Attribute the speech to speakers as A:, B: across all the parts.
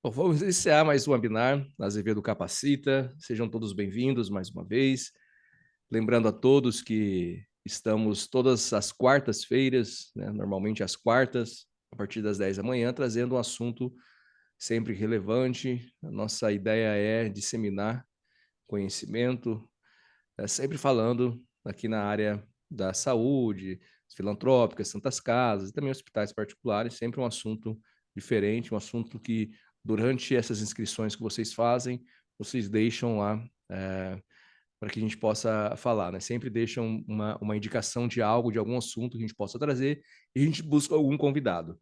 A: Bom, vamos iniciar mais um webinar Azevedo Capacita. Sejam todos bem-vindos mais uma vez. Lembrando a todos que estamos todas as quartas-feiras, né, normalmente às quartas, a partir das 10 da manhã, trazendo um assunto sempre relevante. A nossa ideia é disseminar conhecimento, sempre falando aqui na área da saúde, filantrópicas, santas casas, e também hospitais particulares, sempre um assunto diferente, um assunto que, durante essas inscrições que vocês fazem, vocês deixam lá para que a gente possa falar, né? Sempre deixam uma indicação de algo, de algum assunto que a gente possa trazer, e a gente busca algum convidado.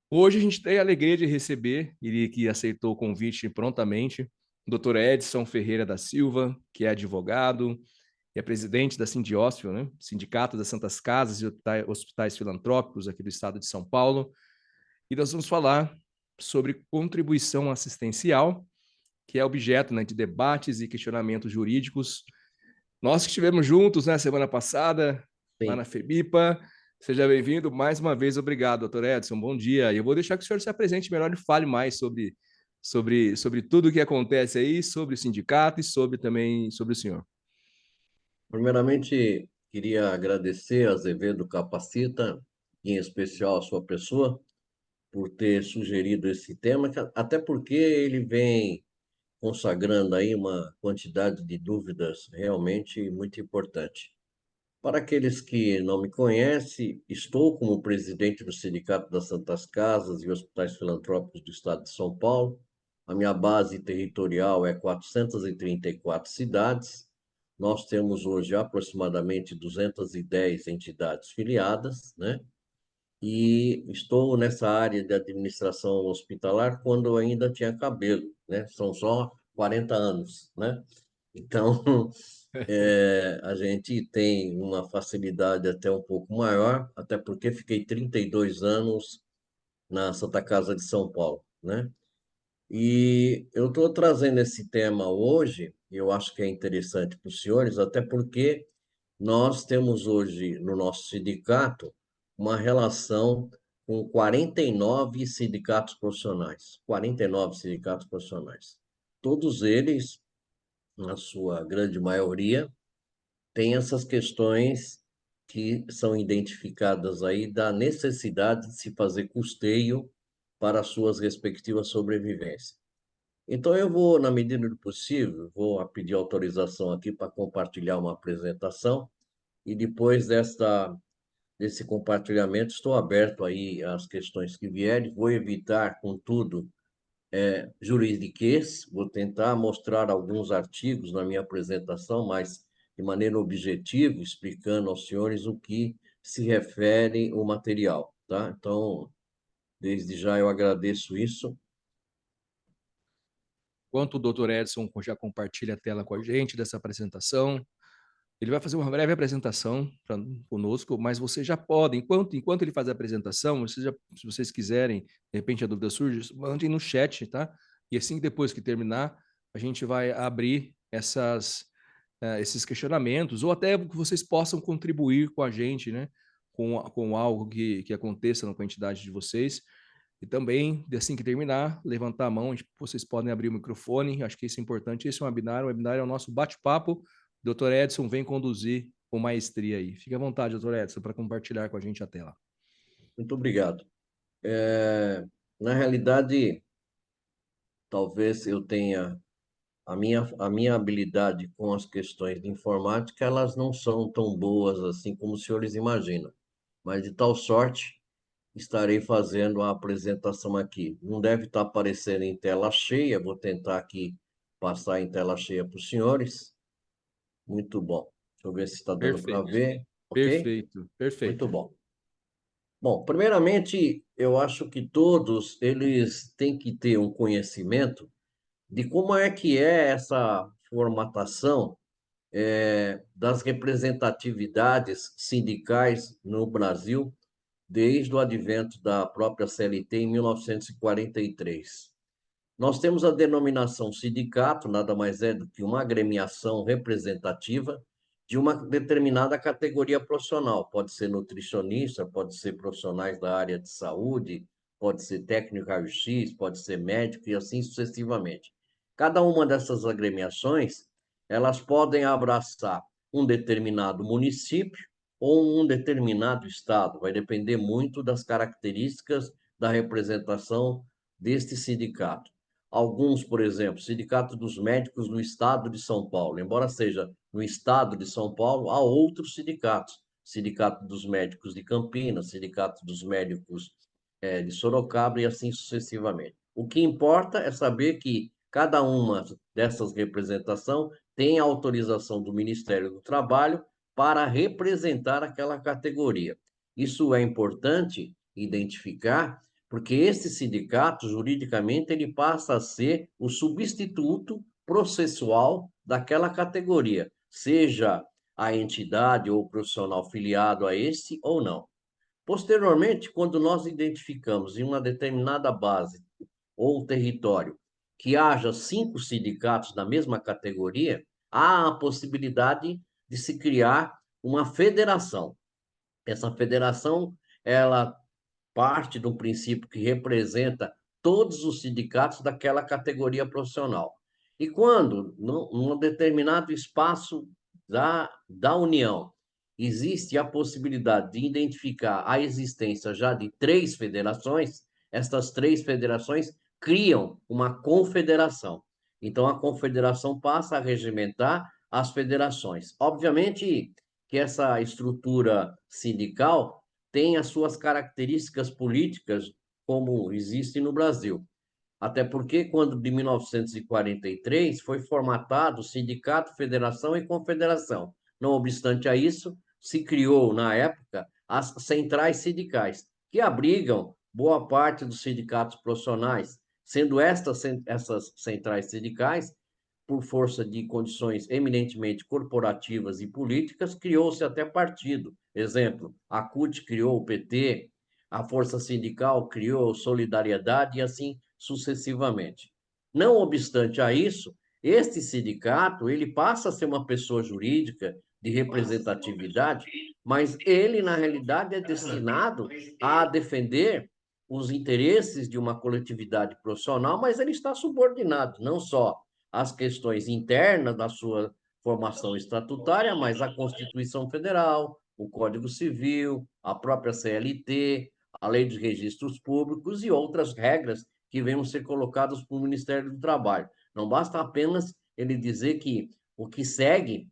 A: Hoje a gente tem a alegria de receber, ele que aceitou o convite prontamente, o Dr. Edson Ferreira da Silva, que é advogado, e é presidente da Sindiósfilo, né? Sindicato das Santas Casas e Hospitais Filantrópicos aqui do estado de São Paulo. E nós vamos falar sobre contribuição assistencial, que é objeto, né, de debates e questionamentos jurídicos. Nós que estivemos juntos na semana passada, lá
B: Sim.
A: na FEBIPA. Seja bem-vindo mais uma vez. Obrigado, doutor Edson. Bom dia. E eu vou deixar que o senhor se apresente melhor e fale mais sobre tudo o que acontece aí, sobre o sindicato e também sobre o senhor.
B: Primeiramente, queria agradecer a Azevedo Capacita, em especial a sua pessoa, por ter sugerido esse tema, até porque ele vem consagrando aí uma quantidade de dúvidas realmente muito importante. Para aqueles que não me conhecem, estou como presidente do Sindicato das Santas Casas e Hospitais Filantrópicos do Estado de São Paulo. A minha base territorial é 434 cidades. Nós temos hoje aproximadamente 210 entidades filiadas, né? E estou nessa área de administração hospitalar quando eu ainda tinha cabelo, né? São só 40 anos, né? Então, a gente tem uma facilidade até um pouco maior, até porque fiquei 32 anos na Santa Casa de São Paulo, né? E eu estou trazendo esse tema hoje, e eu acho que é interessante para os senhores, até porque nós temos hoje no nosso sindicato uma relação com 49 sindicatos profissionais, 49 sindicatos profissionais. Todos eles, na sua grande maioria, tem essas questões que são identificadas aí da necessidade de se fazer custeio para as suas respectivas sobrevivências. Então, eu vou, na medida do possível, vou pedir autorização aqui para compartilhar uma apresentação e depois desse compartilhamento estou aberto aí às questões que vierem. Vou evitar, contudo, juridiquês, vou tentar mostrar alguns artigos na minha apresentação, mas de maneira objetiva, explicando aos senhores o que se refere o material, tá? Então, desde já eu agradeço isso.
A: Enquanto o doutor Edson já compartilha a tela com a gente dessa apresentação, ele vai fazer uma breve apresentação conosco, mas vocês já podem, enquanto ele faz a apresentação, se vocês quiserem, de repente a dúvida surge, mandem no chat, tá? E assim, depois que terminar, a gente vai abrir esses questionamentos, ou até que vocês possam contribuir com a gente, né? Com algo que aconteça com a entidade de vocês. E também, assim que terminar, levantar a mão, vocês podem abrir o microfone, acho que isso é importante. Esse é o webinar é o nosso bate-papo. Dr. Edson vem conduzir com maestria aí. Fique à vontade, doutor Edson, para compartilhar com a gente a tela.
B: Muito obrigado. Na realidade, talvez eu tenha a minha habilidade com as questões de informática, elas não são tão boas assim como os senhores imaginam. Mas de tal sorte, estarei fazendo a apresentação aqui. Não deve estar aparecendo em tela cheia, vou tentar aqui passar em tela cheia para os senhores. Muito bom. Deixa eu ver se está dando para
A: Perfeito,
B: ver. Ok?
A: perfeito,
B: Muito
A: perfeito.
B: bom. Bom, primeiramente, eu acho que todos eles têm que ter um conhecimento de como é que é essa formatação das representatividades sindicais no Brasil desde o advento da própria CLT em 1943. Nós temos a denominação sindicato, nada mais é do que uma agremiação representativa de uma determinada categoria profissional. Pode ser nutricionista, pode ser profissionais da área de saúde, pode ser técnico raio-x, pode ser médico e assim sucessivamente. Cada uma dessas agremiações, elas podem abraçar um determinado município ou um determinado estado, vai depender muito das características da representação deste sindicato. Alguns, por exemplo, Sindicato dos Médicos no Estado de São Paulo, embora seja no Estado de São Paulo, há outros sindicatos. Sindicato dos Médicos de Campinas, Sindicato dos Médicos de Sorocaba e assim sucessivamente. O que importa é saber que cada uma dessas representações tem a autorização do Ministério do Trabalho para representar aquela categoria. Isso é importante identificar, porque esse sindicato, juridicamente, ele passa a ser o substituto processual daquela categoria, seja a entidade ou o profissional filiado a esse ou não. Posteriormente, quando nós identificamos em uma determinada base ou território que haja 5 sindicatos da mesma categoria, há a possibilidade de se criar uma federação. Essa federação, ela parte de um princípio que representa todos os sindicatos daquela categoria profissional. E quando, num determinado espaço da União, existe a possibilidade de identificar a existência já de 3 federações, estas 3 federações criam uma confederação. Então, a confederação passa a regimentar as federações. Obviamente que essa estrutura sindical tem as suas características políticas, como existe no Brasil. Até porque, quando de 1943 foi formatado o Sindicato, Federação e Confederação. Não obstante a isso, se criou, na época, as centrais sindicais, que abrigam boa parte dos sindicatos profissionais, sendo essas centrais sindicais, por força de condições eminentemente corporativas e políticas, criou-se até partido. Exemplo, a CUT criou o PT, a Força Sindical criou Solidariedade e assim sucessivamente. Não obstante a isso, este sindicato ele passa a ser uma pessoa jurídica de representatividade, mas ele, na realidade, é destinado a defender os interesses de uma coletividade profissional, mas ele está subordinado não só às questões internas da sua formação estatutária, mas à Constituição Federal, o Código Civil, a própria CLT, a Lei de Registros Públicos e outras regras que venham ser colocadas pelo Ministério do Trabalho. Não basta apenas ele dizer que o que segue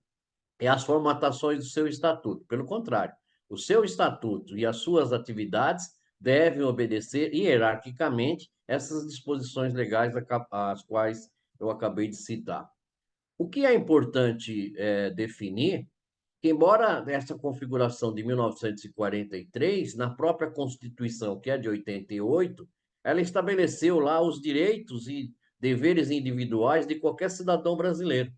B: é as formatações do seu estatuto. Pelo contrário, o seu estatuto e as suas atividades devem obedecer hierarquicamente essas disposições legais às quais eu acabei de citar. O que é importante definir que, embora essa configuração de 1943, na própria Constituição, que é de 88, ela estabeleceu lá os direitos e deveres individuais de qualquer cidadão brasileiro.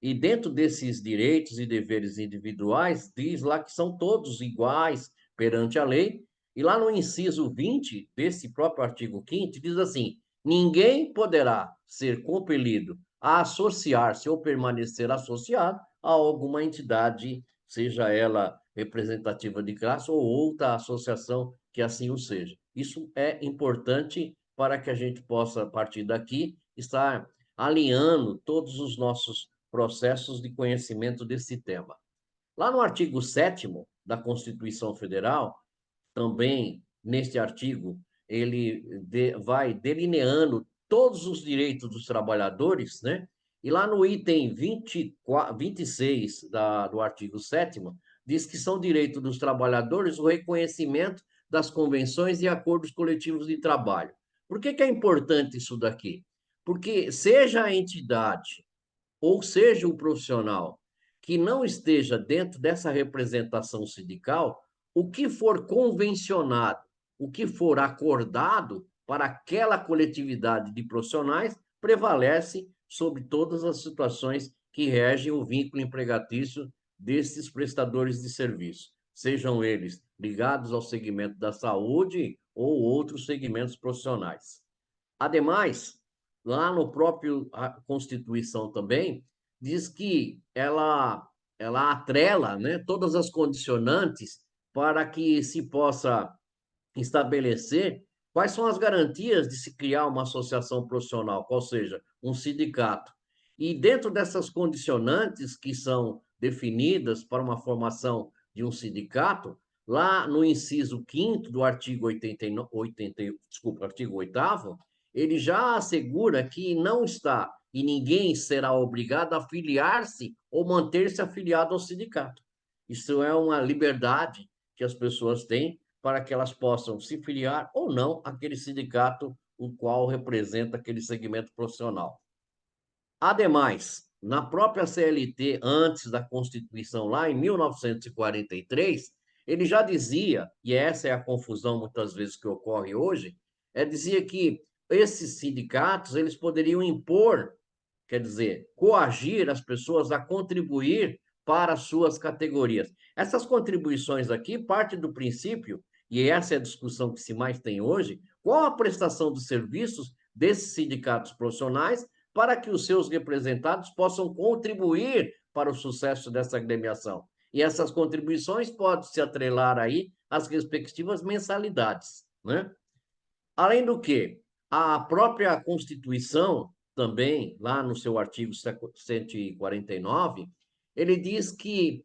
B: E dentro desses direitos e deveres individuais, diz lá que são todos iguais perante a lei. E lá no inciso 20 desse próprio artigo 5º, diz assim: ninguém poderá ser compelido a associar-se ou permanecer associado a alguma entidade, seja ela representativa de classe ou outra associação que assim o seja. Isso é importante para que a gente possa, a partir daqui, estar alinhando todos os nossos processos de conhecimento desse tema. Lá no artigo 7º da Constituição Federal, também neste artigo, ele vai delineando todos os direitos dos trabalhadores, né? E lá no item 26 do artigo 7º, diz que são direitos dos trabalhadores o reconhecimento das convenções e acordos coletivos de trabalho. Por que é importante isso daqui? Porque seja a entidade ou seja o profissional que não esteja dentro dessa representação sindical, o que for convencionado, o que for acordado para aquela coletividade de profissionais, prevalece sobre todas as situações que regem o vínculo empregatício desses prestadores de serviço, sejam eles ligados ao segmento da saúde ou outros segmentos profissionais. Ademais, lá no próprio Constituição também, diz que ela atrela, né, todas as condicionantes para que se possa estabelecer Quais são as garantias de se criar uma associação profissional, qual seja, um sindicato? E dentro dessas condicionantes que são definidas para uma formação de um sindicato, lá no inciso 5º do artigo 8º, ele já assegura que não está e ninguém será obrigado a filiar-se ou manter-se afiliado ao sindicato. Isso é uma liberdade que as pessoas têm para que elas possam se filiar ou não àquele sindicato o qual representa aquele segmento profissional. Ademais, na própria CLT, antes da Constituição, lá em 1943, ele já dizia, e essa é a confusão muitas vezes que ocorre hoje, dizia que esses sindicatos eles poderiam impor, quer dizer, coagir as pessoas a contribuir para as suas categorias. Essas contribuições aqui partem do princípio, e essa é a discussão que se mais tem hoje, qual a prestação dos serviços desses sindicatos profissionais para que os seus representados possam contribuir para o sucesso dessa agremiação. E essas contribuições podem se atrelar aí às respectivas mensalidades, né? Além do que, a própria Constituição, também, lá no seu artigo 149, ele diz que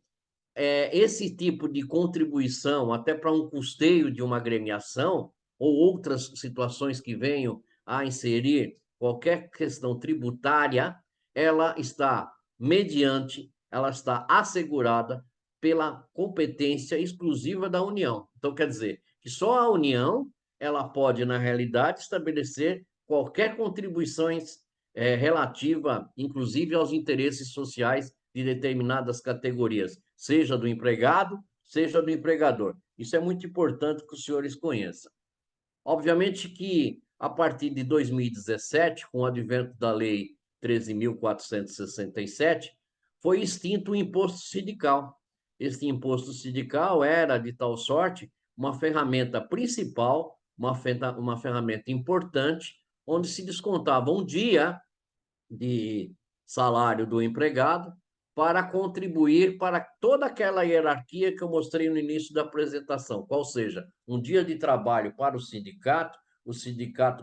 B: esse tipo de contribuição, até para um custeio de uma agremiação, ou outras situações que venham a inserir qualquer questão tributária, ela está assegurada pela competência exclusiva da União. Então, quer dizer, que só a União ela pode, na realidade, estabelecer qualquer contribuições relativa, inclusive, aos interesses sociais de determinadas categorias, seja do empregado, seja do empregador. Isso é muito importante que os senhores conheçam. Obviamente que, a partir de 2017, com o advento da Lei 13.467, foi extinto o imposto sindical. Este imposto sindical era, de tal sorte, uma ferramenta principal, uma ferramenta importante, onde se descontava um dia de salário do empregado para contribuir para toda aquela hierarquia que eu mostrei no início da apresentação, qual seja, um dia de trabalho para o sindicato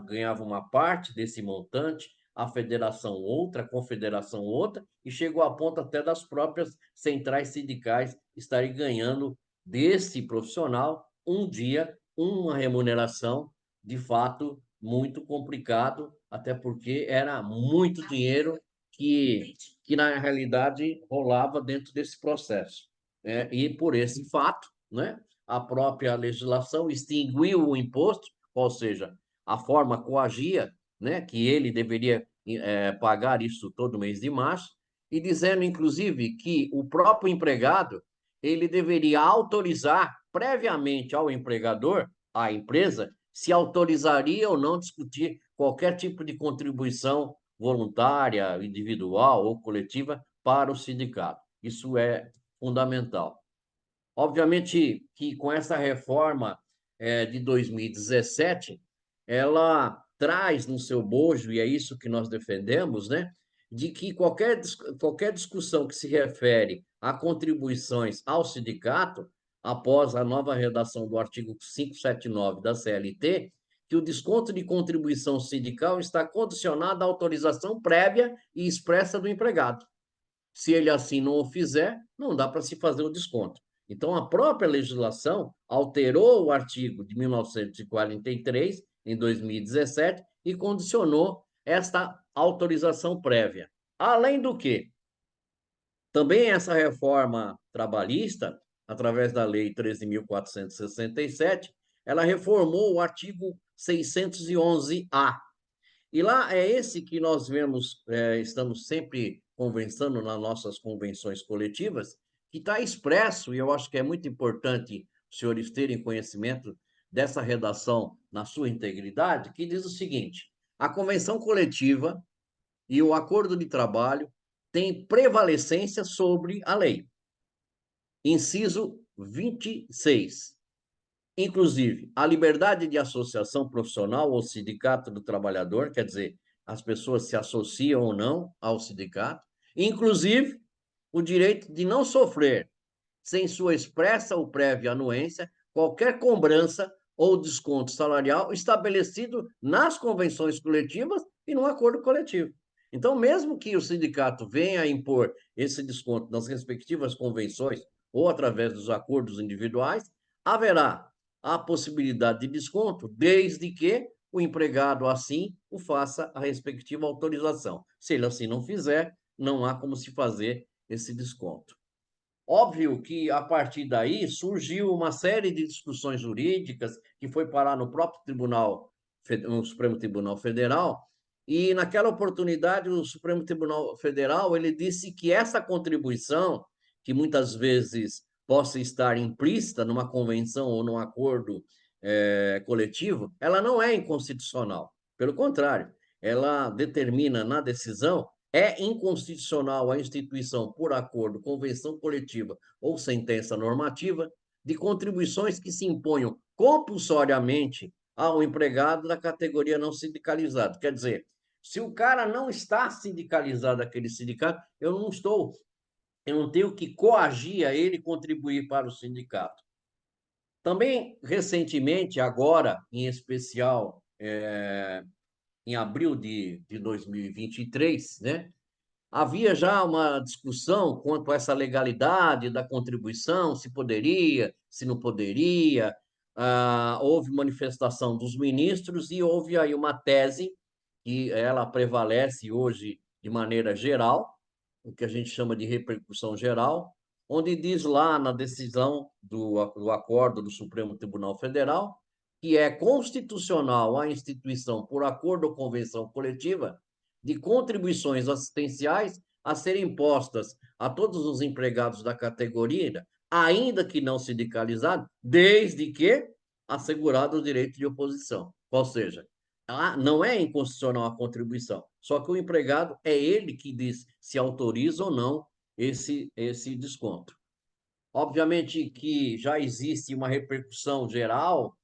B: ganhava uma parte desse montante, a federação outra, a confederação outra, e chegou a ponto até das próprias centrais sindicais estarem ganhando desse profissional um dia, uma remuneração, de fato, muito complicado, até porque era muito dinheiro que na realidade rolava dentro desse processo. E por esse fato, né, a própria legislação extinguiu o imposto, ou seja, a forma coagia, né, que ele deveria pagar isso todo mês de março, e dizendo, inclusive, que o próprio empregado ele deveria autorizar previamente ao empregador, à empresa, se autorizaria ou não discutir qualquer tipo de contribuição voluntária, individual ou coletiva para o sindicato. Isso é fundamental. Obviamente que com essa reforma de 2017, ela traz no seu bojo, e é isso que nós defendemos, né, de que qualquer discussão que se refere a contribuições ao sindicato, após a nova redação do artigo 579 da CLT, que o desconto de contribuição sindical está condicionado à autorização prévia e expressa do empregado. Se ele assim não o fizer, não dá para se fazer o desconto. Então, a própria legislação alterou o artigo de 1943, em 2017, e condicionou esta autorização prévia. Além do que, também essa reforma trabalhista, através da Lei 13.467, ela reformou o artigo 611-A. E lá é esse que nós vemos, estamos sempre conversando nas nossas convenções coletivas, que está expresso, e eu acho que é muito importante os senhores terem conhecimento dessa redação na sua integridade, que diz o seguinte: a convenção coletiva e o acordo de trabalho têm prevalecência sobre a lei. Inciso 26. Inclusive, a liberdade de associação profissional ou sindicato do trabalhador, quer dizer, as pessoas se associam ou não ao sindicato, inclusive o direito de não sofrer, sem sua expressa ou prévia anuência, qualquer cobrança ou desconto salarial estabelecido nas convenções coletivas e no acordo coletivo. Então, mesmo que o sindicato venha a impor esse desconto nas respectivas convenções ou através dos acordos individuais, haverá a possibilidade de desconto, desde que o empregado assim o faça a respectiva autorização. Se ele assim não fizer, não há como se fazer esse desconto. Óbvio que, a partir daí, surgiu uma série de discussões jurídicas que foi parar no próprio Tribunal, no Supremo Tribunal Federal, e naquela oportunidade o Supremo Tribunal Federal ele disse que essa contribuição, que muitas vezes possa estar implícita numa convenção ou num acordo coletivo, ela não é inconstitucional. Pelo contrário, ela determina na decisão é inconstitucional a instituição, por acordo, convenção coletiva ou sentença normativa, de contribuições que se imponham compulsoriamente ao empregado da categoria não sindicalizada. Quer dizer, se o cara não está sindicalizado aquele sindicato, eu não tenho que coagir a ele contribuir para o sindicato. Também, recentemente, agora, em especial, em abril de 2023, né, havia já uma discussão quanto a essa legalidade da contribuição, se poderia, se não poderia. Houve manifestação dos ministros e houve aí uma tese que ela prevalece hoje de maneira geral, o que a gente chama de repercussão geral, onde diz lá na decisão do acordo do Supremo Tribunal Federal que é constitucional a instituição, por acordo ou convenção coletiva, de contribuições assistenciais a serem impostas a todos os empregados da categoria, ainda que não sindicalizados, desde que assegurado o direito de oposição. Ou seja, não é inconstitucional a contribuição, só que o empregado é ele que diz se autoriza ou não esse desconto. Obviamente que já existe uma repercussão geral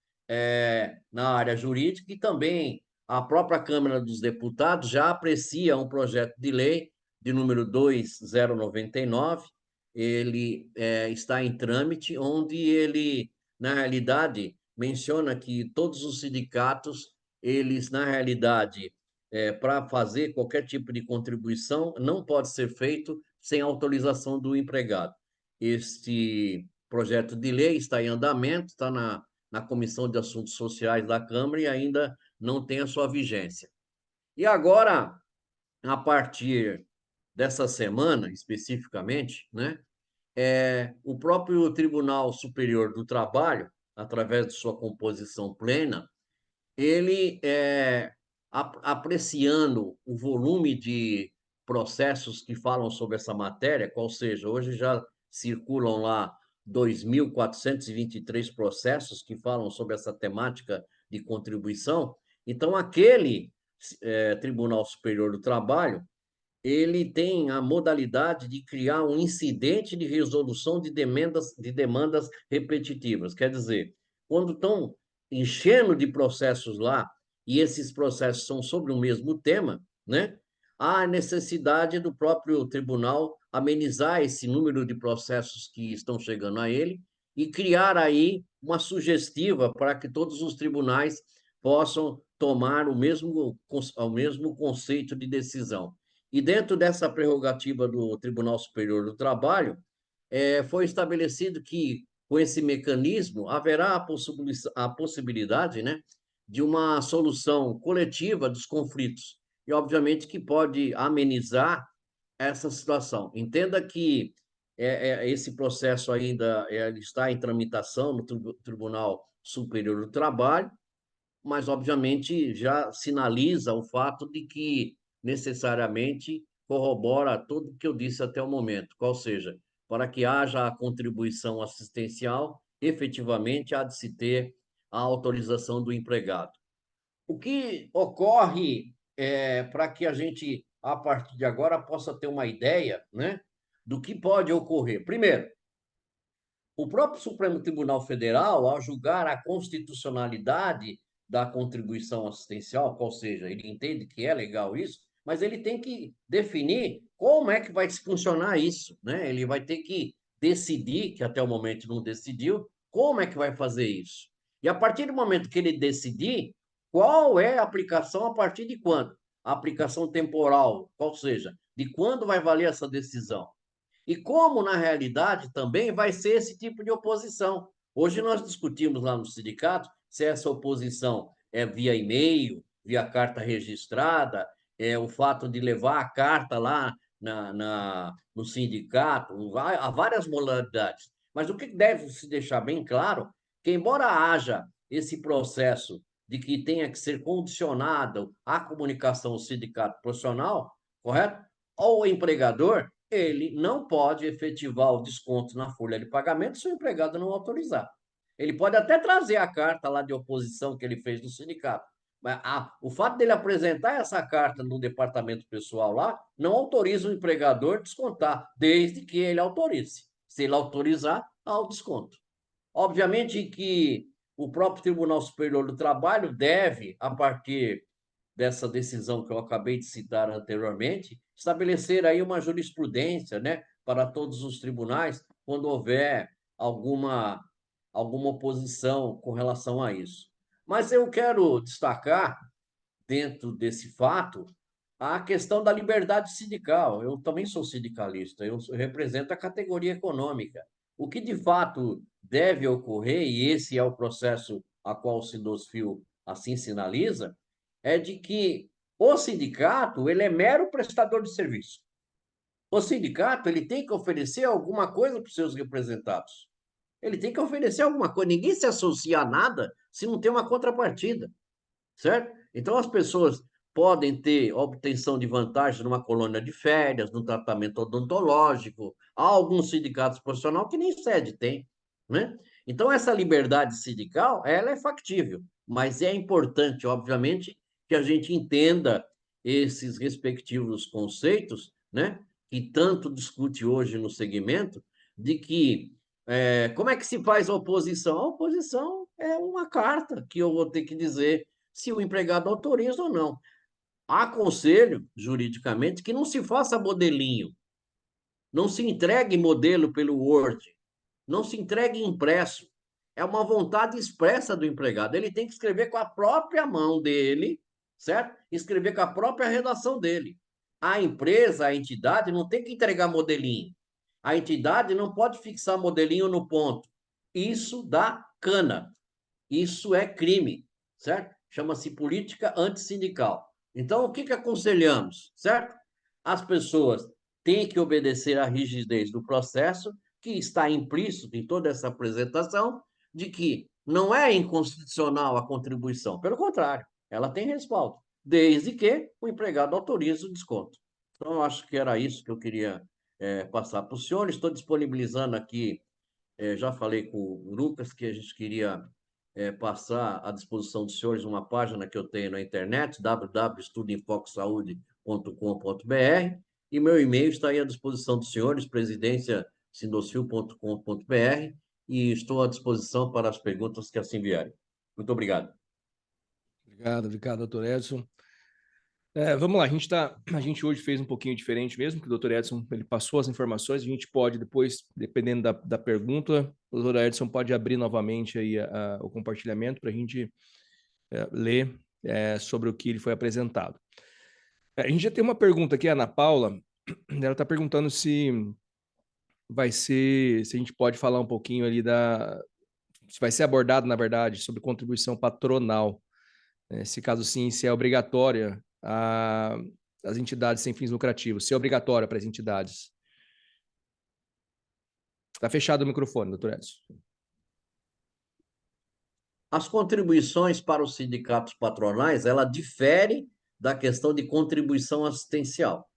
B: na área jurídica e também a própria Câmara dos Deputados já aprecia um projeto de lei de número 2099, ele está em trâmite, onde ele, na realidade, menciona que todos os sindicatos, eles, na realidade, para fazer qualquer tipo de contribuição, não pode ser feito sem autorização do empregado. Este projeto de lei está em andamento, está na Comissão de Assuntos Sociais da Câmara e ainda não tem a sua vigência. E agora, a partir dessa semana, especificamente, né, o próprio Tribunal Superior do Trabalho, através de sua composição plena, ele, apreciando o volume de processos que falam sobre essa matéria, qual seja, hoje já circulam lá 2.423 processos que falam sobre essa temática de contribuição. Então, aquele Tribunal Superior do Trabalho, ele tem a modalidade de criar um incidente de resolução de demandas repetitivas. Quer dizer, quando estão enchendo de processos lá, e esses processos são sobre o mesmo tema, né? Há necessidade do próprio tribunal amenizar esse número de processos que estão chegando a ele e criar aí uma sugestiva para que todos os tribunais possam tomar o mesmo conceito de decisão. E dentro dessa prerrogativa do Tribunal Superior do Trabalho, foi estabelecido que, com esse mecanismo, haverá a possibilidade, né, de uma solução coletiva dos conflitos. E, obviamente, que pode amenizar essa situação. Entenda que esse processo ainda está em tramitação no Tribunal Superior do Trabalho, mas, obviamente, já sinaliza o fato de que necessariamente corrobora tudo o que eu disse até o momento, qual seja, para que haja a contribuição assistencial, efetivamente há de se ter a autorização do empregado. O que ocorre para que a gente, a partir de agora, possa ter uma ideia, né, do que pode ocorrer? Primeiro, o próprio Supremo Tribunal Federal, ao julgar a constitucionalidade da contribuição assistencial, ou seja, ele entende que é legal isso, mas ele tem que definir como é que vai funcionar isso, né? Ele vai ter que decidir, que até o momento não decidiu, como é que vai fazer isso. E a partir do momento que ele decidir, qual é a aplicação a partir de quando? A aplicação temporal, qual seja, de quando vai valer essa decisão. E como, na realidade, também vai ser esse tipo de oposição. Hoje nós discutimos lá no sindicato se essa oposição é via e-mail, via carta registrada, o fato de levar a carta lá no sindicato, há várias modalidades. Mas o que deve se deixar bem claro, que embora haja esse processo de que tenha que ser condicionado à comunicação sindicato profissional, correto? Ou o empregador, ele não pode efetivar o desconto na folha de pagamento se o empregado não autorizar. Ele pode até trazer a carta lá de oposição que ele fez no sindicato, mas o fato dele apresentar essa carta no departamento pessoal lá não autoriza o empregador a descontar, desde que ele autorize. Se ele autorizar, há o desconto. Obviamente que o próprio Tribunal Superior do Trabalho deve, a partir dessa decisão que eu acabei de citar anteriormente, estabelecer aí uma jurisprudência, né, para todos os tribunais, quando houver alguma oposição com relação a isso. Mas eu quero destacar, dentro desse fato, a questão da liberdade sindical. Eu também sou sindicalista, eu represento a categoria econômica. O que de fato deve ocorrer, e esse é o processo a qual o Sindosfil assim sinaliza, é de que o sindicato ele é mero prestador de serviço. O sindicato ele tem que oferecer alguma coisa para os seus representados. Ele tem que oferecer alguma coisa. Ninguém se associa a nada se não tem uma contrapartida, certo? Então, as pessoas podem ter obtenção de vantagens numa colônia de férias, no tratamento odontológico. Há alguns sindicatos profissionais que nem sede tem, né? Então, essa liberdade sindical, ela é factível, mas é importante, obviamente, que a gente entenda esses respectivos conceitos, né? Que tanto discute hoje no segmento, de que como é que se faz a oposição? A oposição é uma carta que eu vou ter que dizer se o empregado autoriza ou não. Aconselho, juridicamente, que não se faça modelinho, não se entregue modelo pelo Word, não se entregue impresso. É uma vontade expressa do empregado. Ele tem que escrever com a própria mão dele, certo? Escrever com a própria redação dele. A empresa, a entidade, não tem que entregar modelinho. A entidade não pode fixar modelinho no ponto. Isso dá cana. Isso é crime, certo? Chama-se política antissindical. Então, o que aconselhamos, certo? As pessoas têm que obedecer à rigidez do processo, que está implícito em toda essa apresentação, de que não é inconstitucional a contribuição. Pelo contrário, ela tem respaldo, desde que o empregado autorize o desconto. Então, eu acho que era isso que eu queria passar para o senhor. Estou disponibilizando aqui, já falei com o Lucas, que a gente queria passar à disposição dos senhores uma página que eu tenho na internet, www.estudoemfoquesaude.com.br, e meu e-mail está aí à disposição dos senhores, presidencia.sindocil.com.br, e estou à disposição para as perguntas que assim vierem. Muito obrigado.
A: Obrigado, doutor Edson. Vamos lá, a gente hoje fez um pouquinho diferente mesmo, que o doutor Edson ele passou as informações, a gente pode depois, dependendo da pergunta, o doutor Edson pode abrir novamente aí o compartilhamento para a gente ler sobre o que ele foi apresentado. A gente já tem uma pergunta aqui, a Ana Paula, ela está perguntando se a gente pode falar um pouquinho ali se vai ser abordado, na verdade, sobre contribuição patronal. Se caso sim, se é obrigatória as entidades sem fins lucrativos, se é obrigatória para as entidades. Está fechado o microfone, doutor Edson.
B: As contribuições para os sindicatos patronais, ela difere da questão de contribuição assistencial.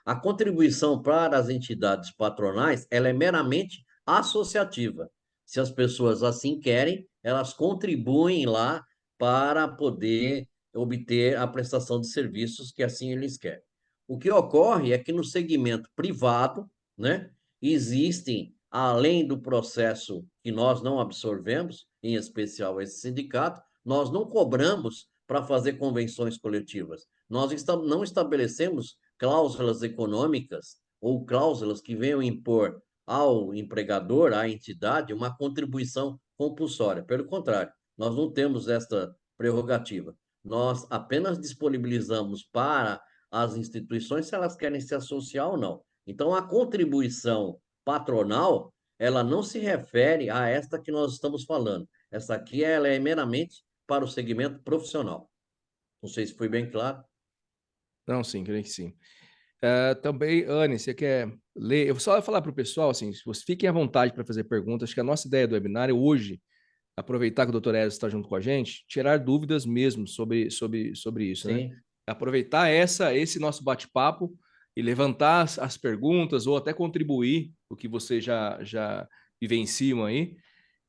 B: A contribuição para as entidades patronais, ela é meramente associativa. Se as pessoas assim querem, elas contribuem lá para poder obter a prestação de serviços que assim eles querem. O que ocorre é que no segmento privado, né, existem, além do processo que nós não absorvemos, em especial esse sindicato, nós não cobramos para fazer convenções coletivas. Nós não estabelecemos cláusulas econômicas ou cláusulas que venham impor ao empregador, à entidade, uma contribuição compulsória. Pelo contrário, Nós não temos esta prerrogativa. Nós apenas disponibilizamos para as instituições se elas querem se associar ou não. Então, a contribuição patronal, ela não se refere a esta que nós estamos falando. Essa aqui, ela é meramente para o segmento profissional. Não sei se foi bem claro.
A: Não, sim, creio que sim. Também, Anne, você quer ler? Eu vou só falar para o pessoal, assim, se vocês fiquem à vontade para fazer perguntas. Acho que a nossa ideia do webinar é hoje, aproveitar que o doutor Eros está junto com a gente, tirar dúvidas mesmo sobre isso, né?
B: Sim.
A: Aproveitar esse nosso bate-papo e levantar as perguntas ou até contribuir o que vocês já vivenciam aí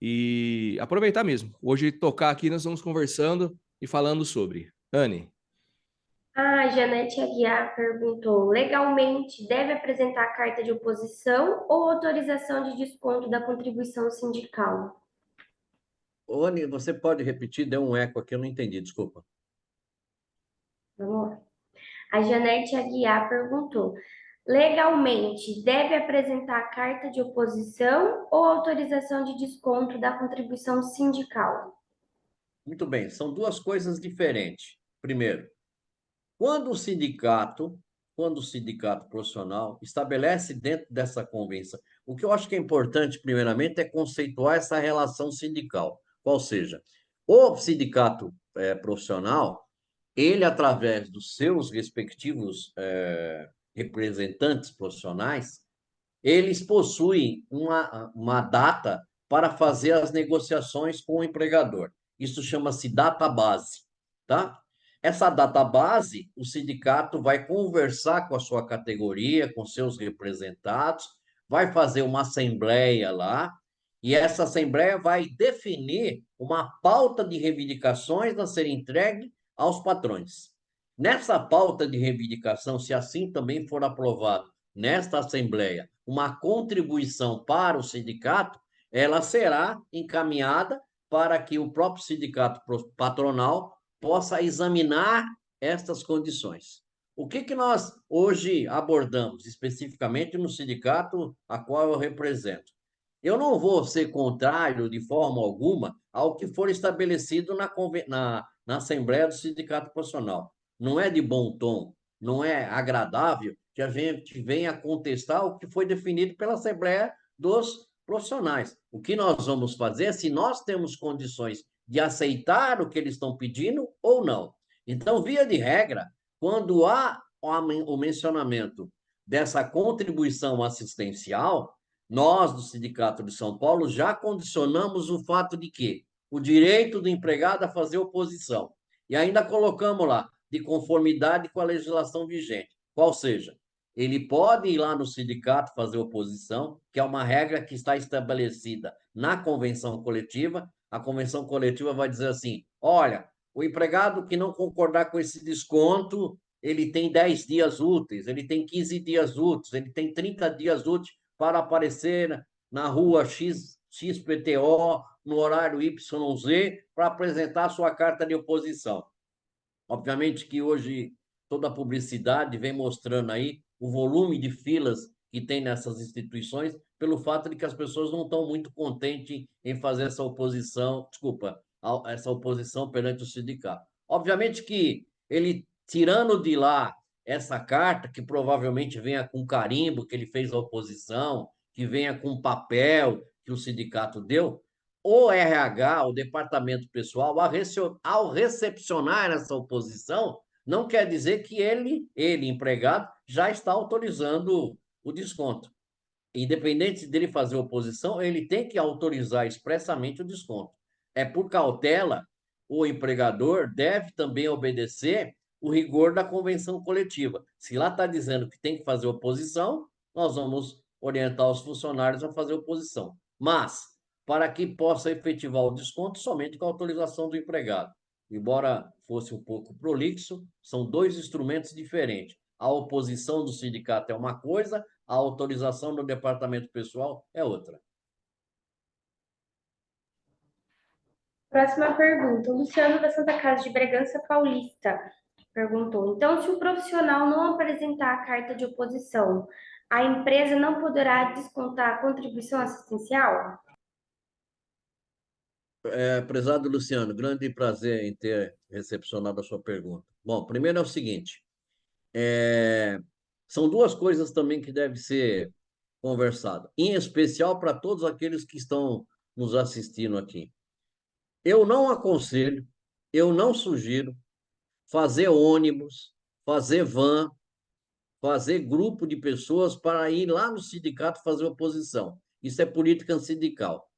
A: e aproveitar mesmo. Hoje, tocar aqui, nós vamos conversando e falando sobre. Anne.
C: A Janete Aguiar perguntou: legalmente deve apresentar carta de oposição ou autorização de desconto da contribuição sindical?
B: Oni, você pode repetir? Deu um eco aqui, eu não entendi, desculpa.
C: Vamos lá. A Janete Aguiar perguntou: legalmente deve apresentar carta de oposição ou autorização de desconto da contribuição sindical?
B: Muito bem, são duas coisas diferentes. Primeiro, quando o sindicato profissional estabelece dentro dessa convenção, o que eu acho que é importante, primeiramente, é conceituar essa relação sindical. Qual seja, o sindicato profissional, ele, através dos seus respectivos representantes profissionais, eles possuem uma data para fazer as negociações com o empregador. Isso chama-se data base, tá? Essa data base, o sindicato vai conversar com a sua categoria, com seus representados, vai fazer uma assembleia lá, e essa assembleia vai definir uma pauta de reivindicações a ser entregue aos patrões. Nessa pauta de reivindicação, se assim também for aprovado nesta assembleia uma contribuição para o sindicato, ela será encaminhada para que o próprio sindicato patronal possa examinar estas condições. O que nós hoje abordamos especificamente no sindicato a qual eu represento? Eu não vou ser contrário de forma alguma ao que for estabelecido na Assembleia do Sindicato Profissional. Não é de bom tom, não é agradável que a gente venha contestar o que foi definido pela Assembleia dos Profissionais. O que nós vamos fazer é se nós temos condições de aceitar o que eles estão pedindo ou não. Então, via de regra, quando há o mencionamento dessa contribuição assistencial, nós, do Sindicato de São Paulo, já condicionamos o fato de que o direito do empregado a fazer oposição. E ainda colocamos lá, de conformidade com a legislação vigente. Qual seja, ele pode ir lá no sindicato fazer oposição, que é uma regra que está estabelecida na convenção coletiva. A convenção coletiva vai dizer assim: olha, o empregado que não concordar com esse desconto, ele tem 10 dias úteis, ele tem 15 dias úteis, ele tem 30 dias úteis para aparecer na rua XPTO, no horário YZ, para apresentar sua carta de oposição. Obviamente que hoje toda a publicidade vem mostrando aí o volume de filas que tem nessas instituições, pelo fato de que as pessoas não estão muito contentes em fazer essa oposição, essa oposição perante o sindicato. Obviamente que ele, tirando de lá essa carta, que provavelmente venha com carimbo, que ele fez a oposição, que venha com papel que o sindicato deu, o RH, o departamento pessoal, ao recepcionar essa oposição, não quer dizer que ele, empregado, já está autorizando o desconto. Independente dele fazer oposição, ele tem que autorizar expressamente o desconto. É por cautela, o empregador deve também obedecer o rigor da convenção coletiva. Se lá está dizendo que tem que fazer oposição, nós vamos orientar os funcionários a fazer oposição. Mas, para que possa efetivar o desconto, somente com a autorização do empregado. Embora fosse um pouco prolixo, são dois instrumentos diferentes. A oposição do sindicato é uma coisa, a autorização do departamento pessoal é outra.
C: Próxima pergunta. O Luciano da Santa Casa de Bragança Paulista perguntou: então, se o profissional não apresentar a carta de oposição, a empresa não poderá descontar a contribuição assistencial?
B: Prezado Luciano, grande prazer em ter recepcionado a sua pergunta. Bom, primeiro é o seguinte, é, são duas coisas também que devem ser conversadas, em especial para todos aqueles que estão nos assistindo aqui. Eu não aconselho, eu não sugiro fazer ônibus, fazer van, fazer grupo de pessoas para ir lá no sindicato fazer oposição. Isso é política sindical.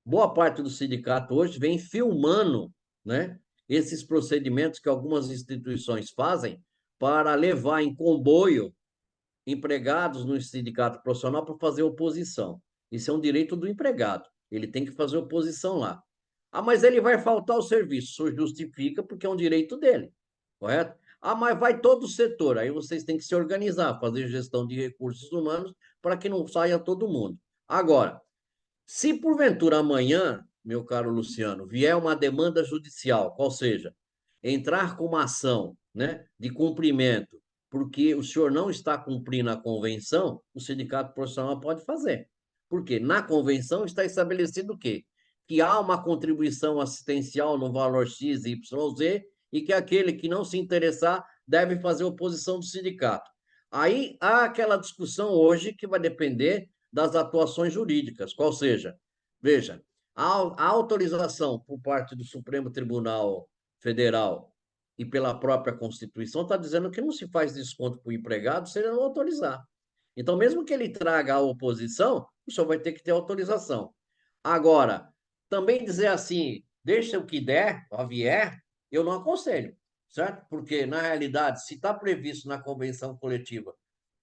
B: Boa parte do sindicato hoje vem filmando, né, esses procedimentos que algumas instituições fazem para levar em comboio empregados no sindicato profissional para fazer oposição. Isso é um direito do empregado. Ele tem que fazer oposição lá. Ah, mas ele vai faltar o serviço. Isso justifica porque é um direito dele, correto? Ah, mas vai todo o setor. Aí vocês têm que se organizar, fazer gestão de recursos humanos para que não saia todo mundo. Agora, se porventura amanhã, meu caro Luciano, vier uma demanda judicial, qual seja, entrar com uma ação, né, de cumprimento, porque o senhor não está cumprindo a convenção, o sindicato profissional pode fazer. Porque na convenção está estabelecido o quê? Que há uma contribuição assistencial no valor X, Y, Z, e que aquele que não se interessar deve fazer oposição do sindicato. Aí há aquela discussão hoje que vai depender das atuações jurídicas, qual seja, veja, a autorização por parte do Supremo Tribunal Federal e pela própria Constituição está dizendo que não se faz desconto para o empregado se ele não autorizar. Então, mesmo que ele traga a oposição, o senhor vai ter que ter autorização. Agora, também dizer assim, deixa o que der, a vier, eu não aconselho, certo? Porque, na realidade, se está previsto na convenção coletiva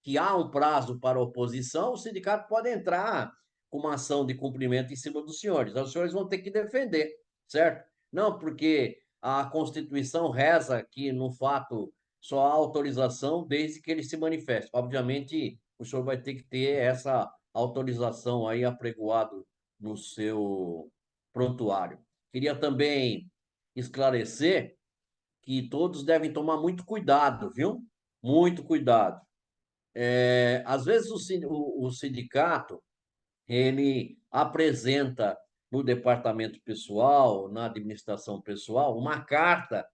B: que há um prazo para oposição, o sindicato pode entrar com uma ação de cumprimento em cima dos senhores. Os senhores vão ter que defender, certo? Não, porque a Constituição reza que, no fato, só há autorização desde que ele se manifeste. Obviamente, o senhor vai ter que ter essa autorização aí apregoado no seu prontuário. Queria também esclarecer que todos devem tomar muito cuidado, viu? Muito cuidado. Às vezes o sindicato ele apresenta no departamento pessoal, na administração pessoal, uma carta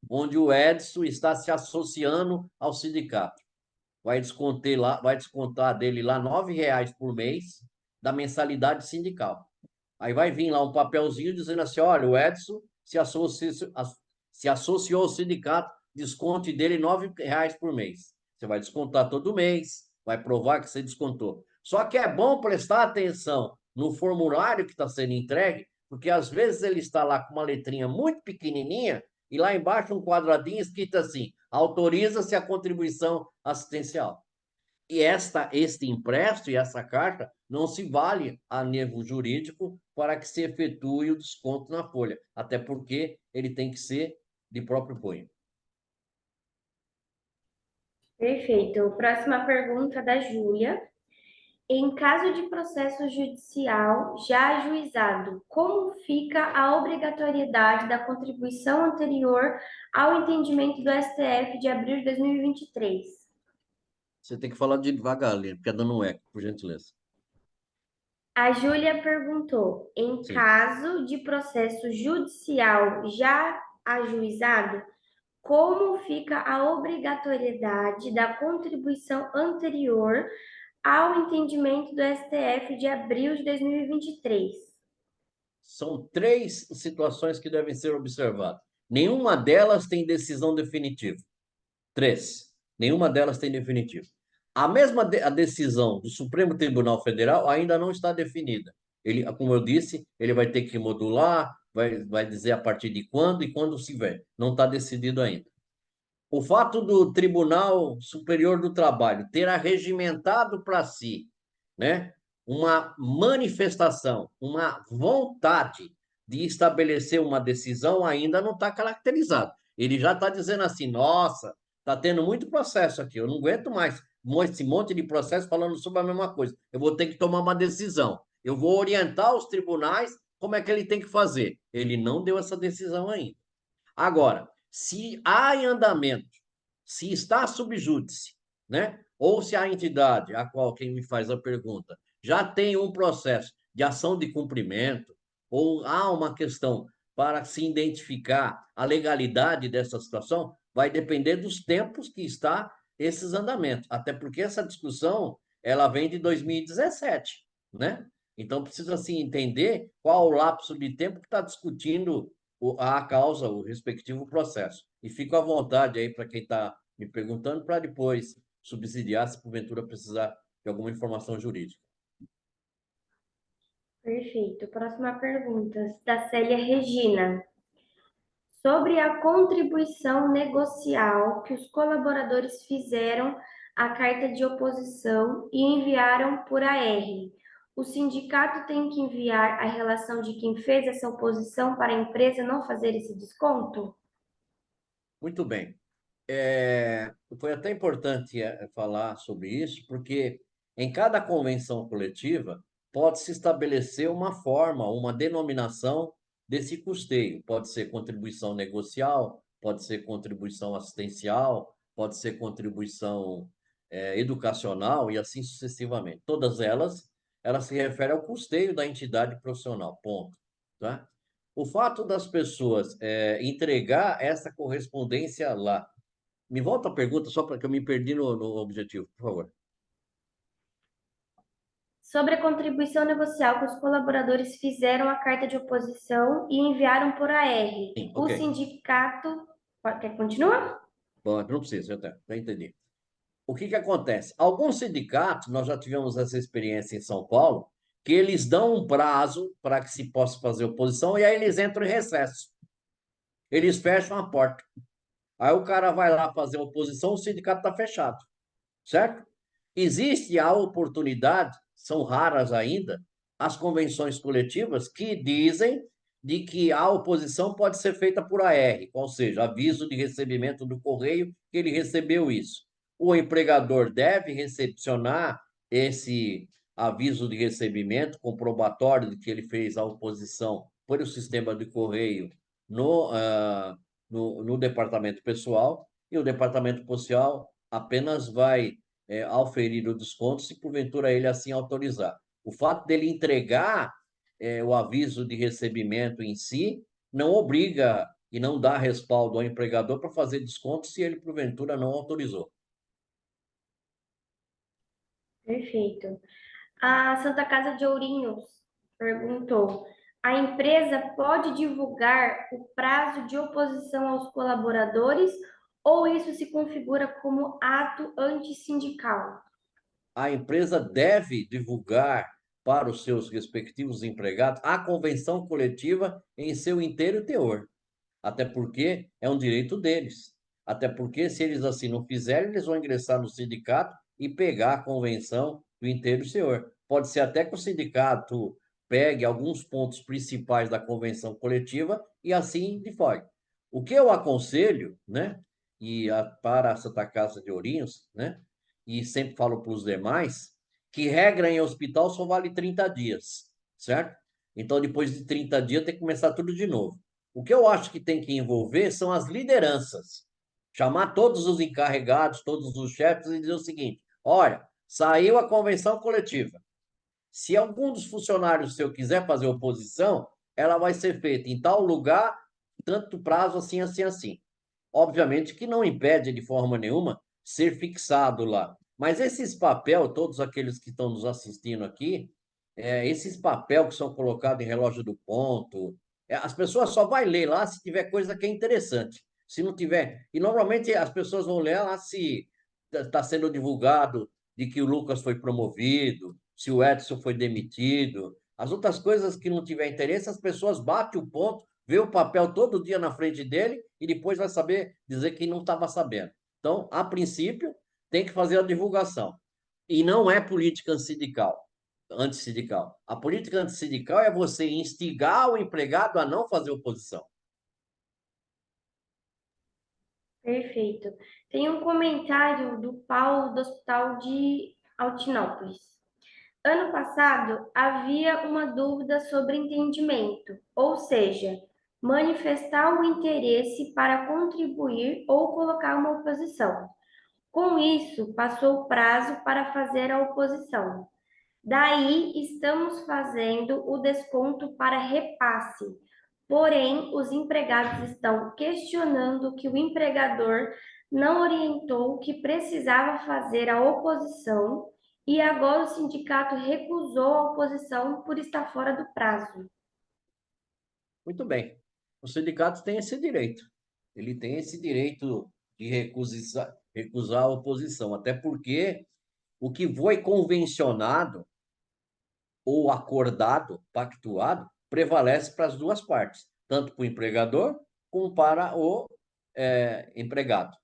B: onde o Edson está se associando ao sindicato. Vai descontar dele lá R$ 9 por mês da mensalidade sindical. Aí vai vir lá um papelzinho dizendo assim, olha, o Edson se associou ao sindicato, desconte dele R$ 9 por mês. Você vai descontar todo mês, vai provar que você descontou. Só que é bom prestar atenção no formulário que está sendo entregue, porque às vezes ele está lá com uma letrinha muito pequenininha e lá embaixo um quadradinho escrito assim, autoriza-se a contribuição assistencial. E este empréstimo e essa carta não se vale a nível jurídico para que se efetue o desconto na folha, até porque ele tem que ser de próprio punho.
C: Perfeito. Próxima pergunta da Júlia. Em caso de processo judicial já ajuizado, como fica a obrigatoriedade da contribuição anterior ao entendimento do STF de abril de 2023?
B: Você tem que falar devagar, Lê, porque é dando um eco, por gentileza.
C: A Júlia perguntou: em
B: Sim.
C: caso de processo judicial já ajuizado, como fica a obrigatoriedade da contribuição anterior ao entendimento do STF de abril de 2023?
B: São três situações que devem ser observadas. Nenhuma delas tem decisão definitiva. Três. Nenhuma delas tem definitivo. A decisão do Supremo Tribunal Federal ainda não está definida. Ele, como eu disse, ele vai ter que modular, vai dizer a partir de quando e quando se vê. Não está decidido ainda. O fato do Tribunal Superior do Trabalho ter arregimentado para si, né, uma manifestação, uma vontade de estabelecer uma decisão ainda não está caracterizado. Ele já está dizendo assim, nossa, está tendo muito processo aqui, eu não aguento mais esse monte de processo falando sobre a mesma coisa. Eu vou ter que tomar uma decisão. Eu vou orientar os tribunais como é que ele tem que fazer. Ele não deu essa decisão ainda. Agora, se há em andamento, se está sub júdice, né? Ou se a entidade a qual quem me faz a pergunta já tem um processo de ação de cumprimento, ou há uma questão para se identificar a legalidade dessa situação, vai depender dos tempos que está esses andamentos. Até porque essa discussão ela vem de 2017, né? Então precisa assim entender qual o lapso de tempo que está discutindo a causa, o respectivo processo. E fico à vontade aí para quem está me perguntando para depois subsidiar se porventura precisar de alguma informação jurídica.
C: Perfeito. Próxima pergunta, da Célia Regina. Sobre a contribuição negocial que os colaboradores fizeram à carta de oposição e enviaram por AR, o sindicato tem que enviar a relação de quem fez essa oposição para a empresa não fazer esse desconto?
B: Muito bem. Foi até importante falar sobre isso, porque em cada convenção coletiva pode-se estabelecer uma forma, uma denominação desse custeio. Pode ser contribuição negocial, pode ser contribuição assistencial, pode ser contribuição educacional e assim sucessivamente. Todas elas se referem ao custeio da entidade profissional, ponto. Tá? O fato das pessoas entregar essa correspondência lá. Me volta a pergunta só para que eu me perdi no objetivo, por favor.
C: Sobre a contribuição negocial que os colaboradores fizeram à carta de oposição e enviaram por AR,
B: Sim,
C: o
B: ok.
C: sindicato... Quer continuar?
B: Bom, não precisa, já entendi. O que acontece? Alguns sindicatos, nós já tivemos essa experiência em São Paulo, que eles dão um prazo para que se possa fazer oposição e aí eles entram em recesso. Eles fecham a porta. Aí o cara vai lá fazer oposição, o sindicato está fechado, certo? Existe a oportunidade, são raras ainda, as convenções coletivas que dizem de que a oposição pode ser feita por AR, ou seja, aviso de recebimento do correio que ele recebeu isso. O empregador deve recepcionar esse aviso de recebimento comprobatório de que ele fez a oposição por o sistema de correio no departamento pessoal, e o departamento pessoal apenas vai auferir o desconto se porventura ele assim autorizar. O fato dele entregar o aviso de recebimento em si não obriga e não dá respaldo ao empregador para fazer desconto se ele porventura não autorizou.
C: Perfeito. A Santa Casa de Ourinhos perguntou: a empresa pode divulgar o prazo de oposição aos colaboradores ou isso se configura como ato antissindical?
B: A empresa deve divulgar para os seus respectivos empregados a convenção coletiva em seu inteiro teor. Até porque é um direito deles. Até porque, se eles assim não fizerem, eles vão ingressar no sindicato e pegar a convenção do inteiro senhor. Pode ser até que o sindicato pegue alguns pontos principais da convenção coletiva e assim difogue. O que eu aconselho, né, para a Santa Casa de Ourinhos, né, e sempre falo para os demais, que regra em hospital só vale 30 dias, certo? Então, depois de 30 dias, tem que começar tudo de novo. O que eu acho que tem que envolver são as lideranças. Chamar todos os encarregados, todos os chefes e dizer o seguinte: olha, saiu a convenção coletiva. Se algum dos funcionários seu quiser fazer oposição, ela vai ser feita em tal lugar, tanto prazo assim, assim, assim. Obviamente que não impede de forma nenhuma ser fixado lá. Mas esses papel, todos aqueles que estão nos assistindo aqui, esses papel que são colocados em relógio do ponto, as pessoas só vai ler lá se tiver coisa que é interessante. Se não tiver, e normalmente as pessoas vão ler lá se está sendo divulgado de que o Lucas foi promovido, se o Edson foi demitido. As outras coisas que não tiver interesse, as pessoas batem o ponto, vê o papel todo dia na frente dele e depois vai saber dizer que não estava sabendo. Então, a princípio, tem que fazer a divulgação. E não é política antissindical. A política antissindical é você instigar o empregado a não fazer oposição.
C: Perfeito. Tem um comentário do Paulo do Hospital de Altinópolis. Ano passado, havia uma dúvida sobre entendimento, ou seja, manifestar o interesse para contribuir ou colocar uma oposição. Com isso, passou o prazo para fazer a oposição. Daí estamos fazendo o desconto para repasse. Porém, os empregados estão questionando que o empregador não orientou que precisava fazer a oposição e agora o sindicato recusou a oposição por estar fora do prazo.
B: Muito bem. O sindicato tem esse direito. Ele tem esse direito de recusar a oposição, até porque o que foi convencionado ou acordado, pactuado, prevalece para as duas partes, tanto para o empregador como para o empregado.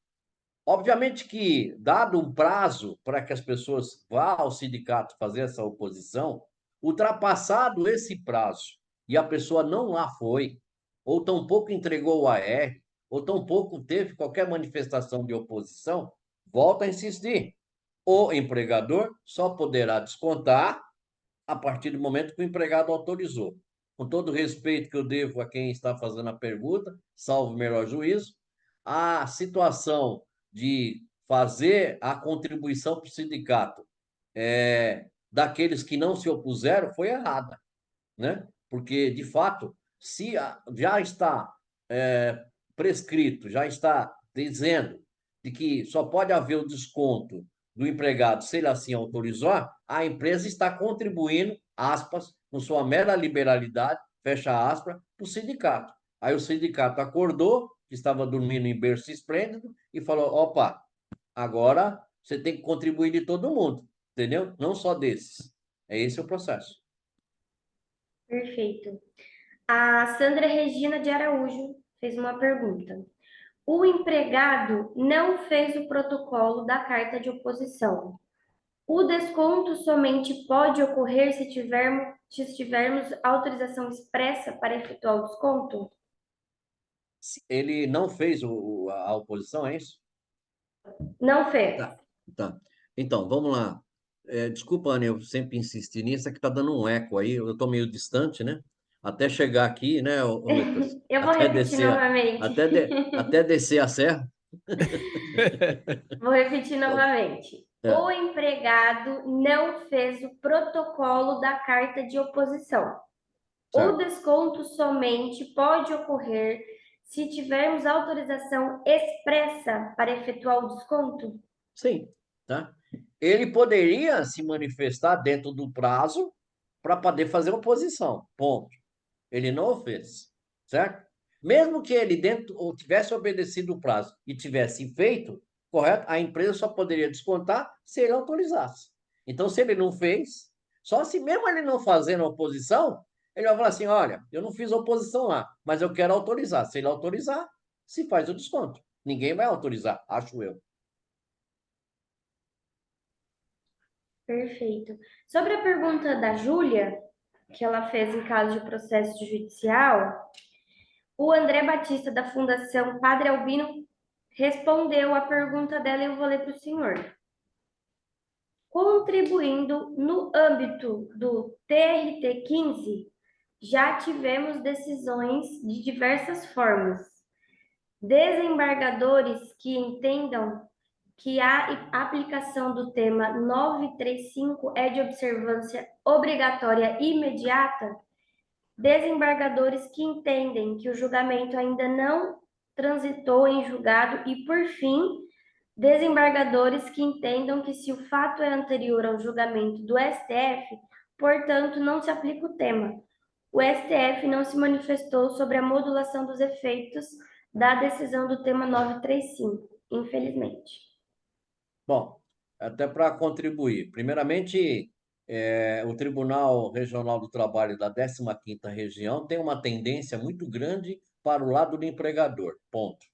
B: Obviamente que, dado um prazo para que as pessoas vá ao sindicato fazer essa oposição, ultrapassado esse prazo e a pessoa não lá foi, ou tampouco entregou o AR, ou tampouco teve qualquer manifestação de oposição, volta a insistir. O empregador só poderá descontar a partir do momento que o empregado autorizou. Com todo o respeito que eu devo a quem está fazendo a pergunta, salvo o melhor juízo, a situação de fazer a contribuição para o sindicato daqueles que não se opuseram foi errada, né? Porque, de fato, se já está prescrito, já está dizendo de que só pode haver o desconto do empregado se ele assim autorizar, a empresa está contribuindo, aspas, com sua mera liberalidade, fecha aspas, para o sindicato. Aí o sindicato acordou, que estava dormindo em berço esplêndido, e falou: opa, agora você tem que contribuir de todo mundo, entendeu? Não só desses. É esse o processo.
C: Perfeito. A Sandra Regina de Araújo fez uma pergunta. O empregado não fez o protocolo da carta de oposição. O desconto somente pode ocorrer se tivermos autorização expressa para efetuar o desconto?
B: Ele não fez a oposição, é isso?
C: Não fez.
B: Tá, tá. Então, vamos lá. Desculpa, Ana, eu sempre insisti nisso, é que está dando um eco aí, eu estou meio distante, né? Até chegar aqui, né, ô Lucas?
C: Eu vou
B: Até
C: repetir
B: descer,
C: novamente.
B: até descer a serra.
C: Vou repetir novamente.
B: É,
C: O empregado não fez o protocolo da carta de oposição. O
B: certo.
C: desconto somente pode ocorrer se tivermos autorização expressa para efetuar o desconto?
B: Sim, tá? Ele poderia se manifestar dentro do prazo para poder fazer oposição, ponto. Ele não o fez, certo? Mesmo que ele dentro ou tivesse obedecido o prazo e tivesse feito, correto? A empresa só poderia descontar se ele autorizasse. Então, se ele não fez, só se mesmo ele não fazendo oposição, ele vai falar assim: olha, eu não fiz oposição lá, mas eu quero autorizar. Se ele autorizar, se faz o desconto. Ninguém vai autorizar, acho eu.
C: Perfeito. Sobre a pergunta da Júlia, que ela fez em caso de processo judicial, o André Batista, da Fundação Padre Albino, respondeu a pergunta dela e eu vou ler para o senhor. Contribuindo no âmbito do TRT-15, já tivemos decisões de diversas formas. Desembargadores que entendam que a aplicação do tema 935 é de observância obrigatória e imediata, desembargadores que entendem que o julgamento ainda não transitou em julgado e, por fim, desembargadores que entendam que se o fato é anterior ao julgamento do STF, portanto, não se aplica o tema. O STF não se manifestou sobre a modulação dos efeitos da decisão do tema 935, infelizmente.
B: Bom, até para contribuir. Primeiramente, o Tribunal Regional do Trabalho da 15ª Região tem uma tendência muito grande para o lado do empregador, ponto,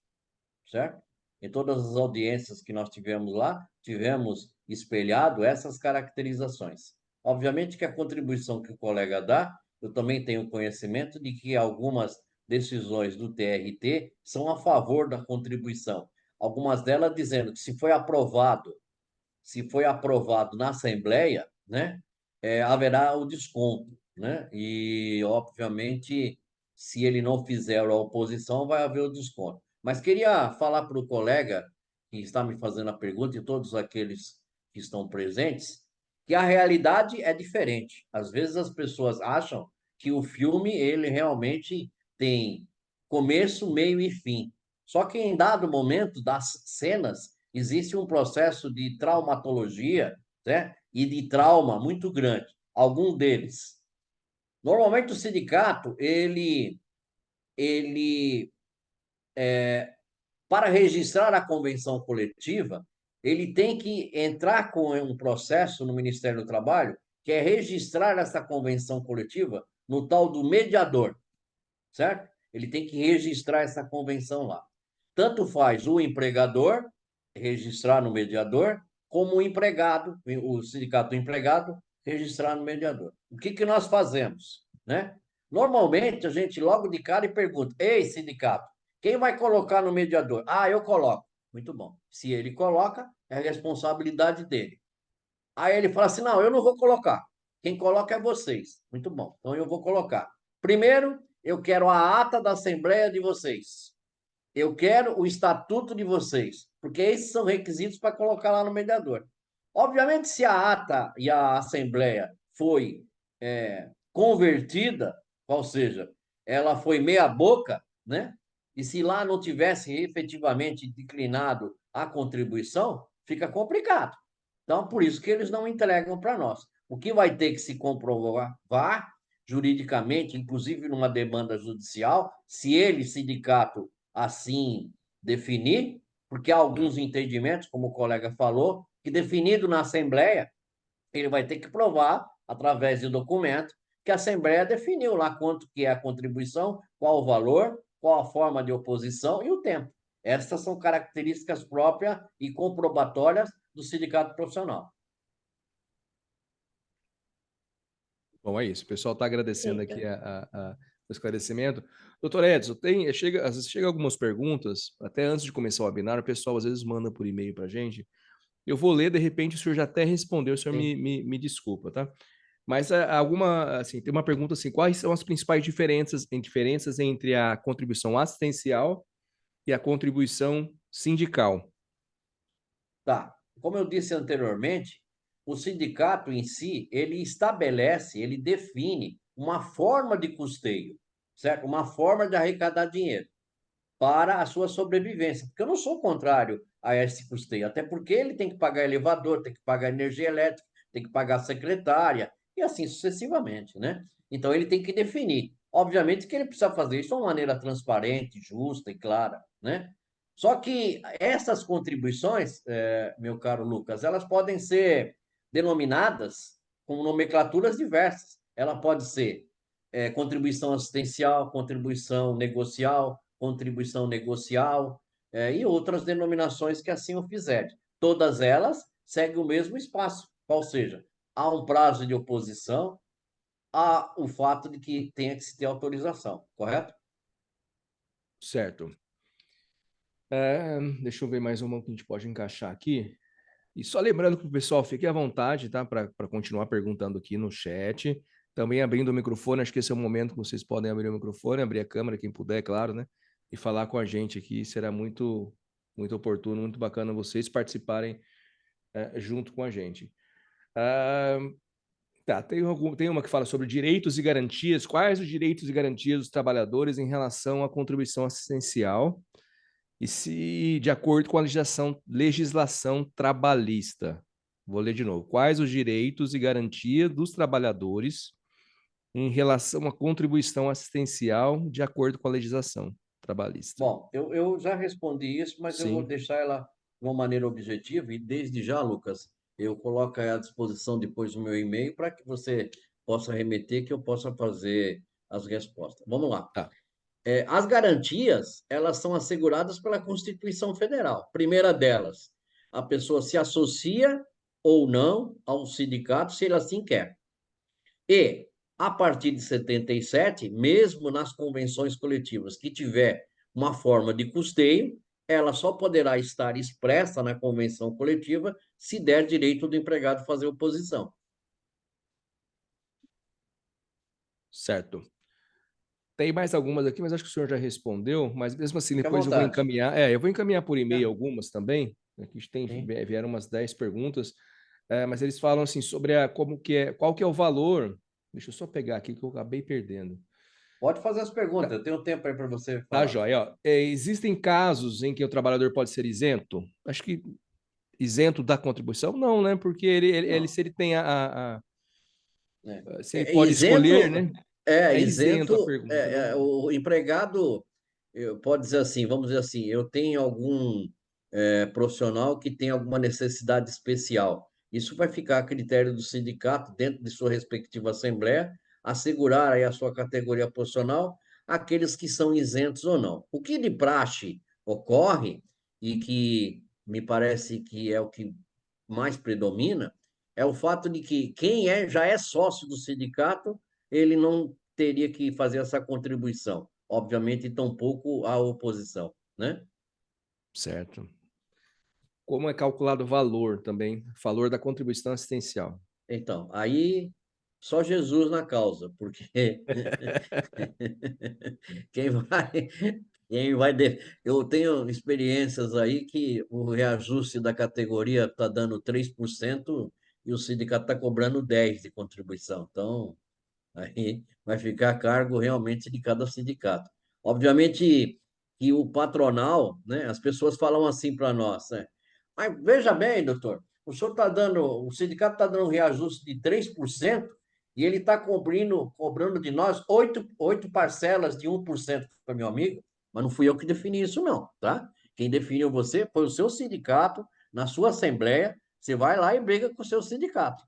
B: certo? Em todas as audiências que nós tivemos lá, tivemos espelhado essas caracterizações. Obviamente que a contribuição que o colega dá, eu também tenho conhecimento de que algumas decisões do TRT são a favor da contribuição. Algumas delas dizendo que se foi aprovado na Assembleia, né, haverá o desconto, né? E, obviamente, se ele não fizer a oposição, vai haver o desconto. Mas queria falar para o colega que está me fazendo a pergunta e todos aqueles que estão presentes, que a realidade é diferente. Às vezes as pessoas acham que o filme ele realmente tem começo, meio e fim. Só que em dado momento das cenas existe um processo de traumatologia, né, e de trauma muito grande. Algum deles. Normalmente o sindicato ele para registrar a convenção coletiva, ele tem que entrar com um processo no Ministério do Trabalho, que é registrar essa convenção coletiva no tal do mediador, certo? Ele tem que registrar essa convenção lá. Tanto faz o empregador registrar no mediador, como o empregado, o sindicato do empregado, registrar no mediador. O que, que nós fazemos? Né? Normalmente, a gente logo de cara e pergunta: ei, sindicato, quem vai colocar no mediador? Ah, eu coloco. Muito bom. Se ele coloca, é responsabilidade dele. Aí ele fala assim: não, eu não vou colocar. Quem coloca é vocês. Muito bom. Então eu vou colocar. Primeiro, eu quero a ata da Assembleia de vocês. Eu quero o estatuto de vocês, porque esses são requisitos para colocar lá no mediador. Obviamente, se a ata e a Assembleia foi convertida, ou seja, ela foi meia boca, né? E se lá não tivesse efetivamente declinado a contribuição, fica complicado. Então, por isso que eles não entregam para nós. O que vai ter que se comprovar juridicamente, inclusive numa demanda judicial, se ele, sindicato, assim definir, porque há alguns entendimentos, como o colega falou, que definido na Assembleia, ele vai ter que provar, através de documento, que a Assembleia definiu lá quanto que é a contribuição, qual o valor, qual a forma de oposição e o tempo. Essas são características próprias e comprobatórias do sindicato profissional.
A: Bom, é isso. O pessoal está agradecendo aqui o esclarecimento. Doutor Edson, às vezes chega algumas perguntas, até antes de começar o webinar, o pessoal às vezes manda por e-mail para a gente. Eu vou ler, de repente o senhor já até respondeu, o senhor me desculpa, tá? Mas assim, tem uma pergunta assim: quais são as principais diferenças entre a contribuição assistencial e a contribuição sindical?
B: Tá. Como eu disse anteriormente, o sindicato em si, ele estabelece, ele define uma forma de custeio, certo? Uma forma de arrecadar dinheiro para a sua sobrevivência. Porque eu não sou contrário a esse custeio, até porque ele tem que pagar elevador, tem que pagar energia elétrica, tem que pagar secretária, e assim sucessivamente, né? Então ele tem que definir. Obviamente que ele precisa fazer isso de uma maneira transparente, justa e clara, né? Só que essas contribuições, meu caro Lucas, elas podem ser denominadas com nomenclaturas diversas. Ela pode ser contribuição assistencial, contribuição negocial, e outras denominações que assim o fizerem. Todas elas seguem o mesmo espaço, ou seja, há um prazo de oposição, há o fato de que tenha que se ter autorização, correto?
A: Certo. Deixa eu ver mais uma que a gente pode encaixar aqui. E só lembrando que o pessoal fique à vontade, tá? Para continuar perguntando aqui no chat. Também abrindo o microfone, acho que esse é o momento que vocês podem abrir o microfone, abrir a câmera, quem puder, é claro, né? E falar com a gente aqui. Será muito, muito oportuno, muito bacana vocês participarem junto com a gente. Tá, tem uma que fala sobre direitos e garantias. Quais os direitos e garantias dos trabalhadores em relação à contribuição assistencial? E se, de acordo com a legislação trabalhista, vou ler de novo, quais os direitos e garantias dos trabalhadores em relação à contribuição assistencial de acordo com a legislação trabalhista?
B: Bom, eu já respondi isso, mas eu vou
A: Sim,
B: deixar ela de uma maneira objetiva e desde já, Lucas, eu coloco à disposição depois do meu e-mail para que você possa remeter, que eu possa fazer as respostas. Vamos lá.
A: tá,
B: As garantias, elas são asseguradas pela Constituição Federal. Primeira delas, a pessoa se associa ou não ao sindicato, se ele assim quer. E, a partir de 77, mesmo nas convenções coletivas que tiver uma forma de custeio, ela só poderá estar expressa na convenção coletiva se der direito do empregado fazer oposição.
A: certo. Tem mais algumas aqui, mas acho que o senhor já respondeu, mas mesmo assim,
B: Fique à
A: depois eu vou
B: vontade.
A: encaminhar. Eu vou encaminhar por e-mail algumas também. Aqui
B: Sim.
A: vieram umas 10 perguntas. mas eles falam assim sobre como que é, qual que é o valor. Deixa eu só pegar aqui que eu acabei perdendo.
B: Pode fazer as perguntas, eu tenho tempo aí para você
A: Tá,
B: falar.
A: joia. Ó. Existem casos em que o trabalhador pode ser isento? Acho que isento da contribuição? Não, né? Porque
B: Não,
A: se ele tem
B: né?
A: se ele pode escolher, né? É isento a
B: Isento,
A: pergunta, né?
B: o empregado pode dizer assim, vamos dizer assim, eu tenho algum profissional que tem alguma necessidade especial. Isso vai ficar a critério do sindicato, dentro de sua respectiva assembleia, assegurar aí a sua categoria profissional, aqueles que são isentos ou não. O que de praxe ocorre, e que me parece que é o que mais predomina, é o fato de que quem já é sócio do sindicato, ele não teria que fazer essa contribuição. Obviamente, tampouco a oposição, né?
A: Certo. Como é calculado o valor também? Valor da contribuição assistencial.
B: Então, aí só Jesus na causa, porque quem vai, eu tenho experiências aí que o reajuste da categoria está dando 3% e o sindicato está cobrando 10% de contribuição. Então, aí vai ficar a cargo realmente de cada sindicato. Obviamente que o patronal, né, as pessoas falam assim para nós, né? Mas veja bem, doutor, o sindicato está dando um reajuste de 3% e ele está cobrando de nós oito parcelas de 1% para meu amigo, mas não fui eu que defini isso, não, tá? Quem definiu você foi o seu sindicato, na sua assembleia, você vai lá e briga com o seu sindicato.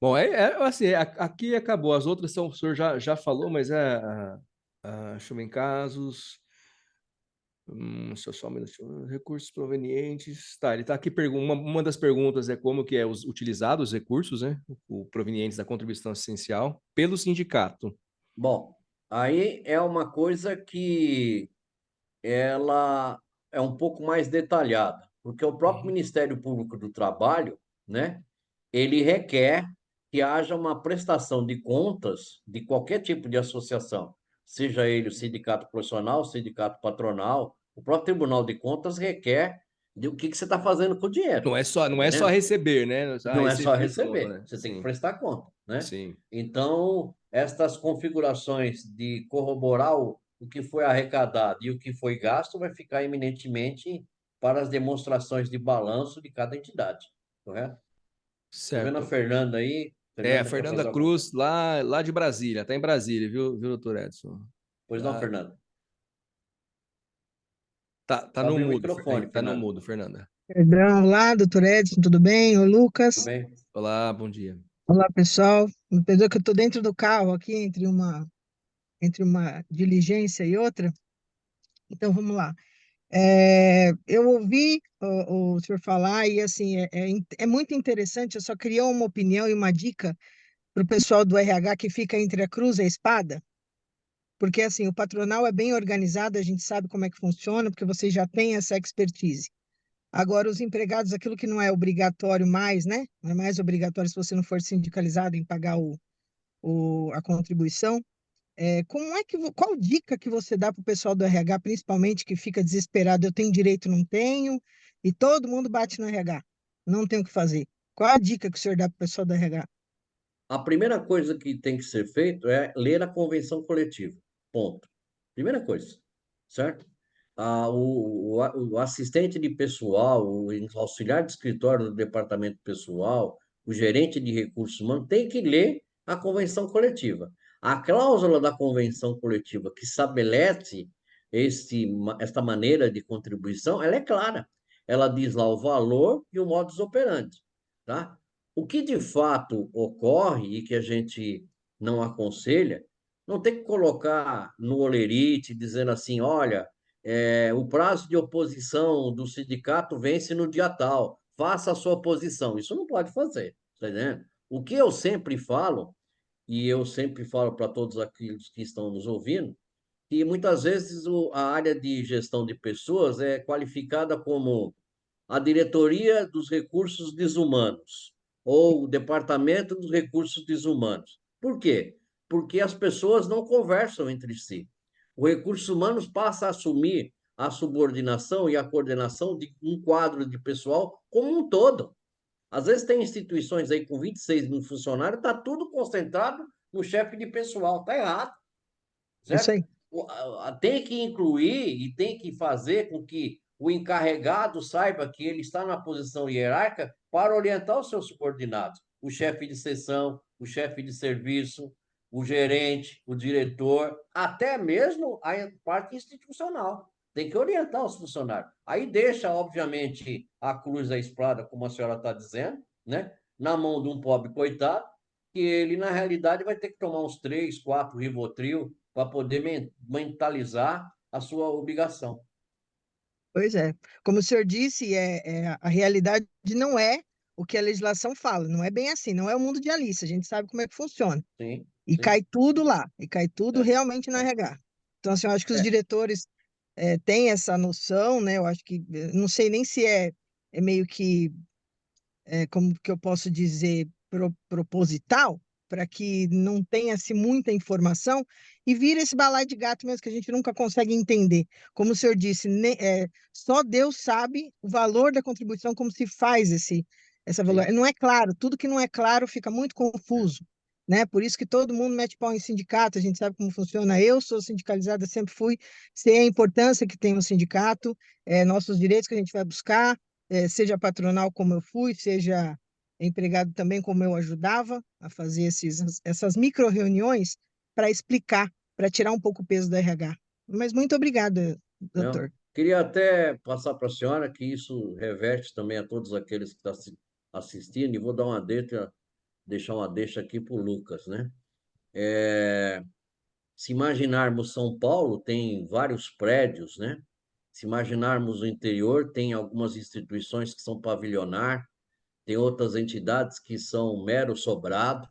A: Bom, assim, aqui acabou. As outras são, o senhor já falou, mas deixa eu ver em casos. Deixa eu só um minutinho. Recursos provenientes. Tá, ele está aqui. Uma das perguntas é como que é utilizados os recursos, né? Provenientes da contribuição essencial pelo sindicato.
B: Bom, aí é uma coisa que ela é um pouco mais detalhada, porque o próprio
A: Uhum.
B: Ministério Público do Trabalho, né, ele requer que haja uma prestação de contas de qualquer tipo de associação, seja ele o sindicato profissional, o sindicato patronal, o próprio Tribunal de Contas requer de o que você está fazendo com o dinheiro, tá
A: Não é só
B: entendendo?
A: receber, né? Ah,
B: Não é só
A: recebi, pronto,
B: receber,
A: né?
B: você tem que
A: Sim,
B: prestar conta, né?
A: sim.
B: Então, estas configurações de corroborar o que foi arrecadado e o que foi gasto vai ficar eminentemente para as demonstrações de balanço de cada entidade, correto? Estou vendo a
A: Certo.
B: Fernanda aí.
A: É, a
B: Fernanda quer
A: Fernanda
B: fazer alguma coisa?
A: Cruz, lá de Brasília, tá em Brasília, viu, doutor Edson?
B: Pois não,
A: Tá,
B: Fernanda.
A: tá no
B: Abre o
A: mudo,
B: microfone,
A: tá no
B: Fernanda.
A: mudo, Fernanda.
D: Perdão, olá, doutor Edson, tudo bem? Oi,
B: Tudo
D: Lucas.
B: bem?
A: Olá, bom dia.
D: Olá, pessoal. Me perdoa que eu estou dentro do carro aqui, entre uma diligência e outra. Então, vamos lá. Eu ouvi o senhor falar e, assim, é muito interessante. Eu só queria uma opinião e uma dica para o pessoal do RH que fica entre a cruz e a espada, porque, assim, o patronal é bem organizado, a gente sabe como é que funciona, porque vocês já têm essa expertise. Agora, os empregados, aquilo que não é obrigatório mais, né? Não é mais obrigatório se você não for sindicalizado em pagar a contribuição. Como é qual dica que você dá para o pessoal do RH, principalmente que fica desesperado, eu tenho direito, não tenho, e todo mundo bate no RH, não tem o que fazer. Qual a dica que o senhor dá para o pessoal do RH?
B: A primeira coisa que tem que ser feito é ler a convenção coletiva. Ponto. Primeira coisa, certo? O assistente de pessoal, o auxiliar de escritório do departamento pessoal, o gerente de recursos humanos tem que ler a convenção coletiva. A cláusula da convenção coletiva que estabelece esta maneira de contribuição, ela é clara. Ela diz lá o valor e o modus operandi, tá? O que de fato ocorre e que a gente não aconselha, não tem que colocar no olerite dizendo assim, olha, o prazo de oposição do sindicato vence no dia tal, faça a sua oposição. Isso não pode fazer, tá entendendo? O que eu sempre falo, e eu sempre falo para todos aqueles que estão nos ouvindo, que muitas vezes a área de gestão de pessoas é qualificada como a Diretoria dos Recursos Desumanos ou o Departamento dos Recursos Desumanos. Por quê? Porque as pessoas não conversam entre si. O Recursos Humanos passa a assumir a subordinação e a coordenação de um quadro de pessoal como um todo. Às vezes tem instituições aí com 26 mil funcionários, está tudo concentrado no chefe de pessoal. Está errado,
D: Isso
B: certo?
D: aí.
B: Tem que incluir e tem que fazer com que o encarregado saiba que ele está na posição hierárquica para orientar os seus subordinados. O chefe de seção, o chefe de serviço, o gerente, o diretor, até mesmo a parte institucional. Tem que orientar os funcionários. Aí deixa, obviamente, a cruz da espada, como a senhora está dizendo, né? Na mão de um pobre coitado, que ele, na realidade, vai ter que tomar uns 3, 4 Rivotril para poder mentalizar a sua obrigação.
D: Pois é. Como o senhor disse, a realidade não é o que a legislação fala. Não é bem assim. Não é o mundo de Alice. A gente sabe como é que funciona.
B: Sim,
D: E
B: sim.
D: cai tudo lá. E cai tudo
B: É,
D: realmente na
B: é,
D: RH. Então, assim, eu acho que os
B: é.
D: diretores têm essa noção, né? Eu acho que, não sei nem se é meio que como que eu posso dizer, proposital, para que não tenha-se muita informação e vira esse balaio de gato mesmo que a gente nunca consegue entender. Como o senhor disse, só Deus sabe o valor da contribuição, como se faz essa valor.
B: Sim,
D: Não é claro, tudo que não é claro fica muito
B: é,
D: confuso. Né? Por isso que todo mundo mete pau em sindicato, a gente sabe como funciona. Eu sou sindicalizada, sempre fui, sei a importância que tem um sindicato, nossos direitos que a gente vai buscar, seja patronal como eu fui, seja empregado também como eu ajudava a fazer essas micro-reuniões para explicar, para tirar um pouco o peso do RH. Mas muito obrigada,
B: não.
D: doutor.
B: Queria até passar para a senhora que isso reverte também a todos aqueles que estão assistindo, e vou dar deixar uma deixa aqui para o Lucas, né? Se imaginarmos São Paulo, tem vários prédios, né? Se imaginarmos o interior, tem algumas instituições que são pavilionar, tem outras entidades que são mero sobrado,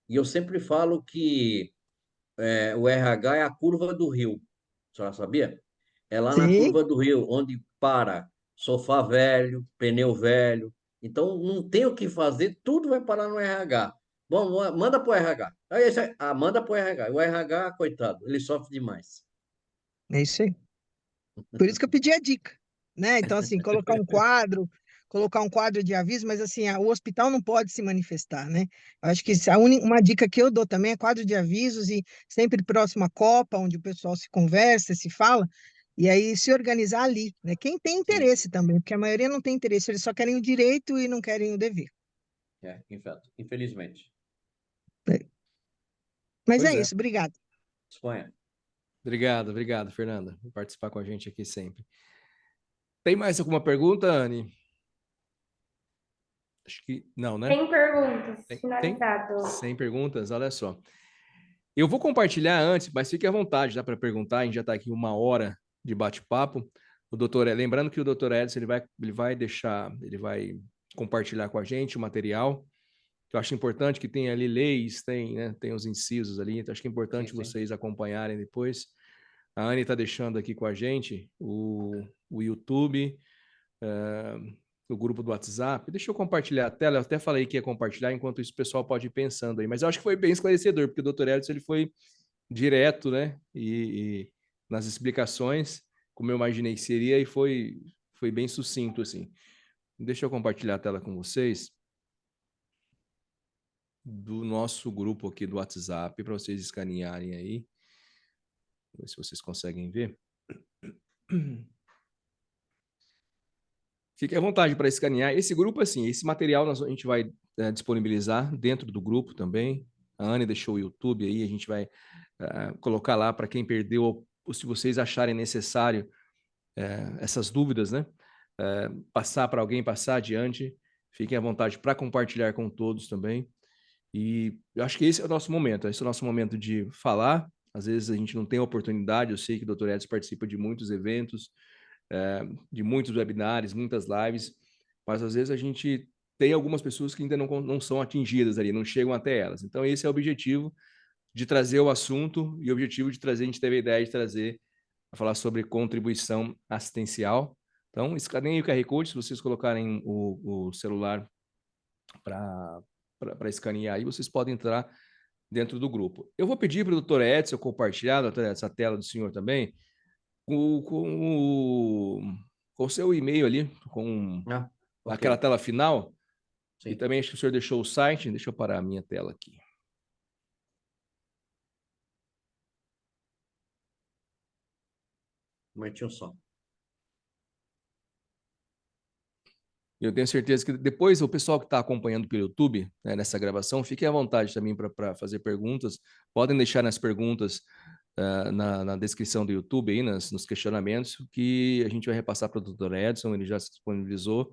B: e eu sempre falo que o RH é a curva do rio. A senhora sabia? É lá na
D: Sim,
B: curva do rio, onde para sofá velho, pneu velho. Então, não tem o que fazer, tudo vai parar no RH. Bom, manda para o RH. Manda para o RH. O RH, coitado, ele sofre demais.
D: é isso aí. Por isso que eu pedi a dica, né? Então, assim, colocar um quadro de aviso, mas assim, o hospital não pode se manifestar, né? Eu acho que uma dica que eu dou também é quadro de avisos e sempre próximo à Copa, onde o pessoal se conversa, se fala, e aí se organizar ali, né? Quem tem
B: Sim,
D: interesse também, porque a maioria não tem interesse, eles só querem o direito e não querem o dever.
B: infelizmente.
D: Né? Mas é
A: Pois é.
D: isso, obrigado.
B: Espanha.
A: Obrigado, Fernanda, por participar com a gente aqui sempre. Tem mais alguma pergunta, Anne? Acho que não, né?
C: Tem perguntas,
A: Tem?
C: finalizado.
A: Sem perguntas? Olha só. Eu vou compartilhar antes, mas fique à vontade, dá para perguntar. A gente já está aqui 1 hora de bate-papo. Lembrando que o doutor Edson ele vai compartilhar com a gente o material. Eu acho importante que tenha ali leis, tem os incisos ali. Então acho que é
B: Sim,
A: importante
B: sim.
A: vocês acompanharem depois. A Anne está deixando aqui com a gente o YouTube, o grupo do WhatsApp. Deixa eu compartilhar a tela. Eu até falei que ia compartilhar, enquanto isso o pessoal pode ir pensando aí. Mas eu acho que foi bem esclarecedor, porque o Dr. Edson ele foi direto, né? E nas explicações, como eu imaginei que seria, e foi bem sucinto, assim. Deixa eu compartilhar a tela com vocês do nosso grupo aqui do WhatsApp, para vocês escanearem aí. Vamos ver se vocês conseguem ver. Fique à vontade para escanear. Esse grupo, assim, esse material a gente vai disponibilizar dentro do grupo também. A Anne deixou o YouTube aí, a gente vai colocar lá para quem perdeu, ou se vocês acharem necessário essas dúvidas, né? Passar para alguém, passar adiante. Fiquem à vontade para compartilhar com todos também. E eu acho que esse é o nosso momento. Esse é o nosso momento de falar. Às vezes a gente não tem oportunidade. Eu sei que o Dr. Edson participa de muitos eventos, de muitos webinários, muitas lives, mas às vezes a gente tem algumas pessoas que ainda não são atingidas ali, não chegam até elas. Então, esse é o objetivo de trazer o assunto e o objetivo de trazer, a gente teve a ideia de trazer, a falar sobre contribuição assistencial. Então, escaneiem o QR Code, se vocês colocarem o celular para escanear aí, vocês podem entrar dentro do grupo. Eu vou pedir para o Dr. Edson compartilhar, Dr. Edson, a tela do senhor também, com o seu e-mail ali, com
B: Ah,
A: aquela
B: ok.
A: tela final. E
B: Sim.
A: também acho que o senhor deixou o site. Deixa eu parar a minha tela aqui.
B: Um momentinho só.
A: Eu tenho certeza que depois o pessoal que está acompanhando pelo YouTube, né, nessa gravação, fiquem à vontade também para fazer perguntas. Podem deixar nas perguntas na descrição do YouTube, aí, nos questionamentos, que a gente vai repassar para o Dr. Edson, ele já se disponibilizou,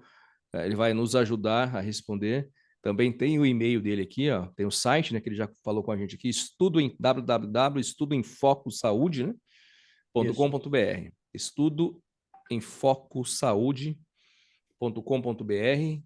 A: ele vai nos ajudar a responder. Também tem o e-mail dele aqui, ó, tem o site, né, que ele já falou com a gente aqui, www.estudoemfocosaude, né,
B: Isso.
A: .com.br. estudoemfocosaúde.com.br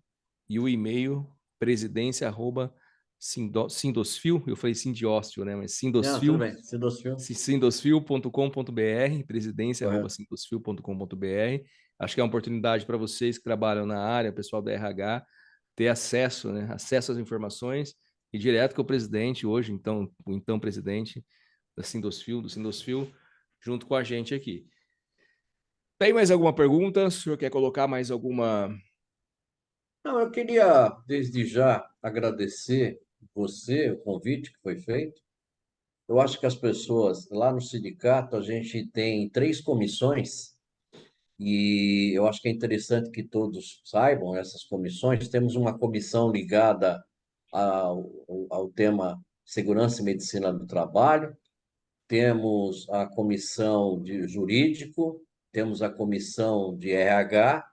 A: e o e-mail presidência@sindosfil, eu falei sindiócio, né, mas
B: Não, tudo
A: sindosfil,
B: bem. Sidosfil.
A: sindosfil.com.br,
B: Correto.
A: presidência@sindosfil.com.br. Acho que é uma oportunidade para vocês que trabalham na área, pessoal da RH, ter acesso, né, acesso às informações e direto com o presidente hoje, então, o então presidente da Sindosfil, do Sindosfil, junto com a gente aqui. Tem mais alguma pergunta? O senhor quer colocar mais alguma?
B: Não, eu queria, desde já, agradecer você, o convite que foi feito. Eu acho que as pessoas, lá no sindicato, a gente tem 3 comissões, e eu acho que é interessante que todos saibam essas comissões. Temos uma comissão ligada ao tema segurança e medicina do trabalho, temos a comissão de jurídico, temos a comissão de RH,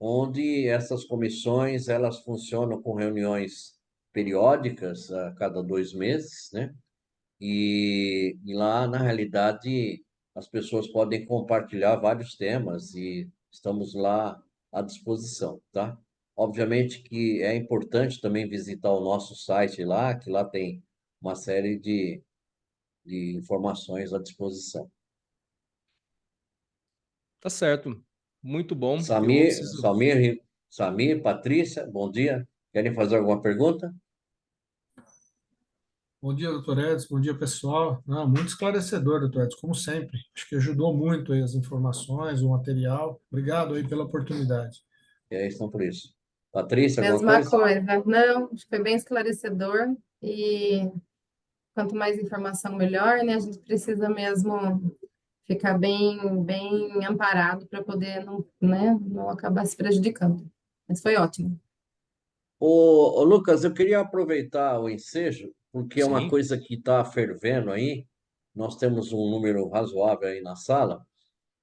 B: onde essas comissões elas funcionam com reuniões periódicas a cada 2 meses, né? E lá, na realidade, as pessoas podem compartilhar vários temas e estamos lá à disposição, tá? Obviamente que é importante também visitar o nosso site lá, que lá tem uma série de informações à disposição.
A: Tá certo. Muito bom. Eu
B: Samir,
A: preciso.
B: Samir, Samir, Patrícia, bom dia. Querem fazer alguma pergunta?
E: Bom dia, doutor Edson. Bom dia, pessoal. Não, muito esclarecedor, doutor Edson, como sempre. Acho que ajudou muito aí as informações, o material. Obrigado aí pela oportunidade.
B: E aí estão por isso. Patrícia, alguma
F: Mesma
B: coisa?
F: coisa. Não, acho que foi bem esclarecedor e quanto mais informação, melhor, né? A gente precisa mesmo ficar bem amparado para poder não, né, não acabar se prejudicando. Mas foi ótimo.
B: Ô, Lucas, eu queria aproveitar o ensejo, porque é uma
A: Sim,
B: coisa que está fervendo aí. Nós temos um número razoável aí na sala,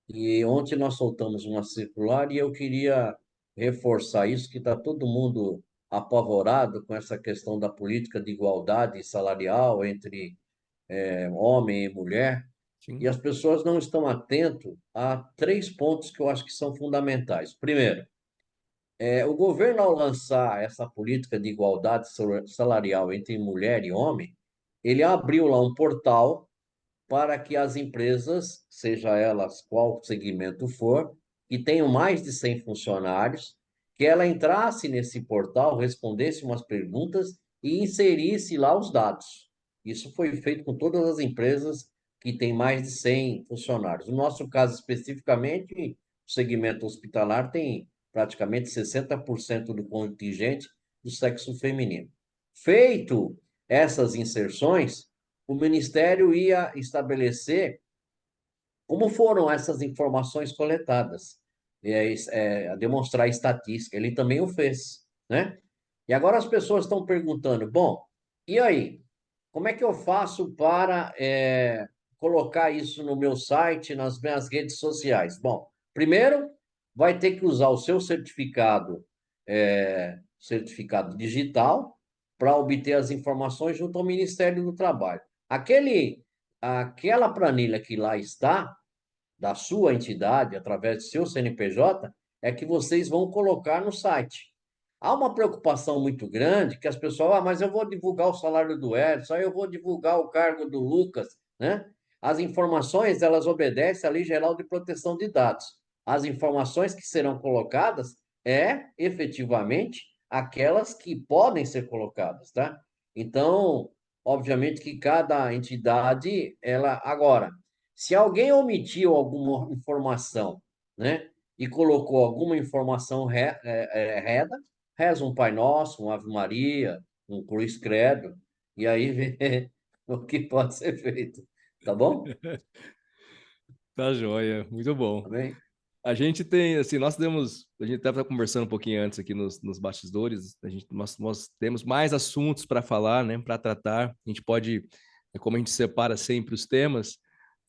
B: e ontem nós soltamos uma circular e eu queria reforçar isso, que está todo mundo apavorado com essa questão da política de igualdade salarial entre homem e mulher, e
A: sim.
B: as pessoas não estão atentas a 3 pontos que eu acho que são fundamentais. Primeiro, o governo, ao lançar essa política de igualdade salarial entre mulher e homem, ele abriu lá um portal para que as empresas, seja elas qual segmento for, que tenham mais de 100 funcionários, que ela entrasse nesse portal, respondesse umas perguntas e inserisse lá os dados. Isso foi feito com todas as empresas que têm mais de 100 funcionários. No nosso caso especificamente, o segmento hospitalar tem praticamente 60% do contingente do sexo feminino. Feito essas inserções, o Ministério ia estabelecer como foram essas informações coletadas, demonstrar estatística. Ele também o fez, né? E agora as pessoas estão perguntando, bom, e aí? Como é que eu faço para colocar isso no meu site, nas minhas redes sociais? Bom, primeiro, vai ter que usar o seu certificado digital para obter as informações junto ao Ministério do Trabalho. Aquela planilha que lá está, da sua entidade, através do seu CNPJ, é que vocês vão colocar no site. Há uma preocupação muito grande que as pessoas, mas eu vou divulgar o salário do Edson, eu vou divulgar o cargo do Lucas, né? As informações, elas obedecem à Lei Geral de Proteção de Dados. As informações que serão colocadas efetivamente, aquelas que podem ser colocadas, tá? Então, obviamente que cada entidade, ela agora, Se alguém omitiu alguma informação, né, e colocou alguma informação reda, reza um Pai Nosso, um Ave Maria, um Cruz Credo, e aí vê o que pode ser feito. Tá bom?
A: Tá joia, muito bom.
B: Tá bem?
A: A gente tem, assim, a gente estava conversando um pouquinho antes aqui nos bastidores, nós temos mais assuntos para falar, né, para tratar. A gente pode, como a gente separa sempre os temas,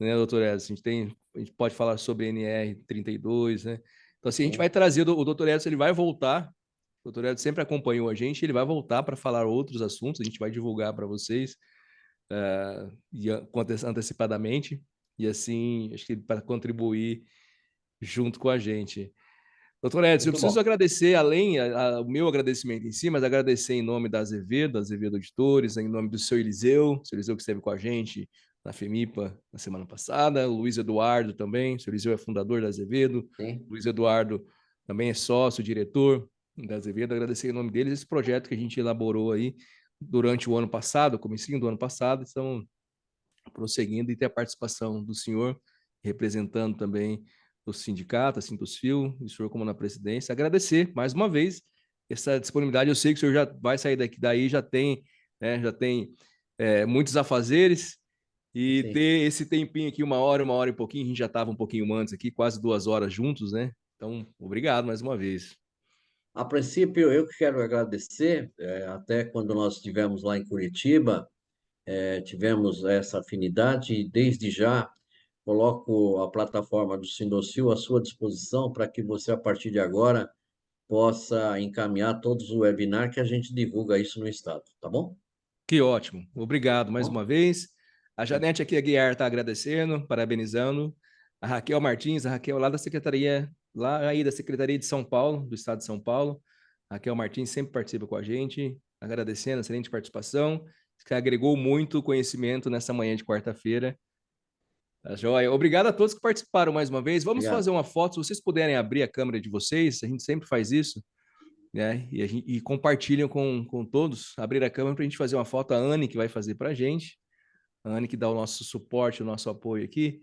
A: né, doutor Edson, a gente pode falar sobre NR32, né? Então, assim, a gente
B: Sim.
A: vai trazer, o doutor Edson, ele vai voltar, o doutor Edson sempre acompanhou a gente, ele vai voltar para falar outros assuntos, a gente vai divulgar para vocês antecipadamente, e assim, acho que para contribuir junto com a gente. Doutor Edson, eu
B: Muito
A: preciso
B: bom.
A: agradecer, além o meu agradecimento em si, mas agradecer em nome da Azevedo Editores, em nome do seu Eliseu que esteve com a gente na FEMIPA na semana passada, o Luiz Eduardo também, o seu Eliseu é fundador da Azevedo,
B: Sim.
A: Luiz Eduardo também é sócio, diretor da Azevedo, agradecer em nome deles esse projeto que a gente elaborou aí durante o ano passado, comecinho do ano passado, estão prosseguindo e ter a participação do senhor, representando também o sindicato, a Sintosfil, o senhor como na presidência. Agradecer, mais uma vez, essa disponibilidade. Eu sei que o senhor já vai sair daí já tem, né, muitos afazeres, e
B: Sim.
A: ter esse tempinho aqui, uma hora e pouquinho, a gente já estava um pouquinho antes aqui, quase 2 horas juntos, né? Então, obrigado mais uma vez.
B: A princípio, eu que quero agradecer, até quando nós estivemos lá em Curitiba, tivemos essa afinidade e desde já coloco a plataforma do Sindocil à sua disposição para que você, a partir de agora, possa encaminhar todos os webinars que a gente divulga isso no Estado, tá bom?
A: Que ótimo. Obrigado mais
B: Bom?
A: uma vez. A Janete aqui, a Guiar, está agradecendo, parabenizando. A Raquel Martins, a Raquel lá da Secretaria, lá aí da Secretaria de São Paulo, do Estado de São Paulo. A Raquel Martins sempre participa com a gente, agradecendo a excelente participação, que agregou muito conhecimento nessa manhã de quarta-feira. Tá joia. Obrigado a todos que participaram mais uma vez. Vamos
B: Obrigado.
A: fazer uma foto, se vocês puderem abrir a câmera de vocês, a gente sempre faz isso, né? E compartilham com todos, abrir a câmera para a gente fazer uma foto. A Anne que vai fazer para a gente, a Anne que dá o nosso suporte, o nosso apoio aqui.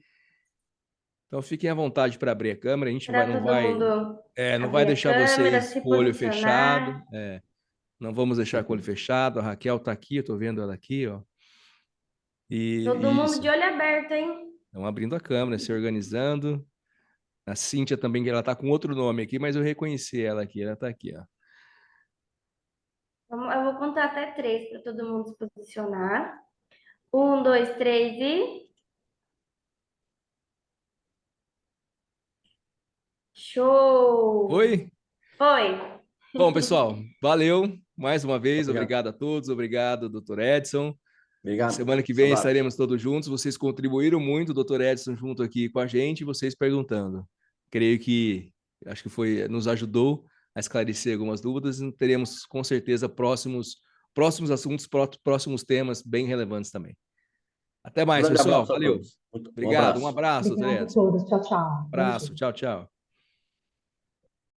A: Então fiquem à vontade para abrir a câmera. A gente
C: Para
A: não
C: todo
A: vai,
C: mundo
A: não vai
C: abrir a
A: deixar
C: câmera,
A: vocês
C: se
A: com o olho fechado.
C: posicionar.
A: Não vamos deixar com o olho fechado. A Raquel está aqui, eu estou vendo ela aqui, ó.
C: Todo
A: E
C: mundo
A: isso.
C: de olho aberto, hein?
A: Estão abrindo a câmera, se organizando. A Cíntia também, ela está com outro nome aqui, mas eu reconheci ela aqui. Ela está aqui, ó.
C: Eu vou contar até 3 para todo mundo se posicionar. 1, 2, 3 e... Show!
A: Oi?
C: Foi!
A: Bom, pessoal, valeu mais uma vez.
B: Obrigado.
A: Obrigado a todos. Obrigado, doutor Edson.
B: Obrigado.
A: Semana que vem
B: Saudades.
A: estaremos todos juntos. Vocês contribuíram muito, doutor Edson, junto aqui com a gente, vocês perguntando. Creio que, acho que nos ajudou a esclarecer algumas dúvidas e teremos, com certeza, próximos assuntos, próximos temas bem relevantes também. Até mais,
B: Grande
A: pessoal.
B: abraço a
A: Valeu.
B: todos. Um
A: Obrigado. Um
B: abraço.
A: abraço, doutor
G: Obrigada a
A: Edson.
G: todos. Tchau, tchau. Bom
A: Abraço.
G: dia.
A: Tchau, tchau.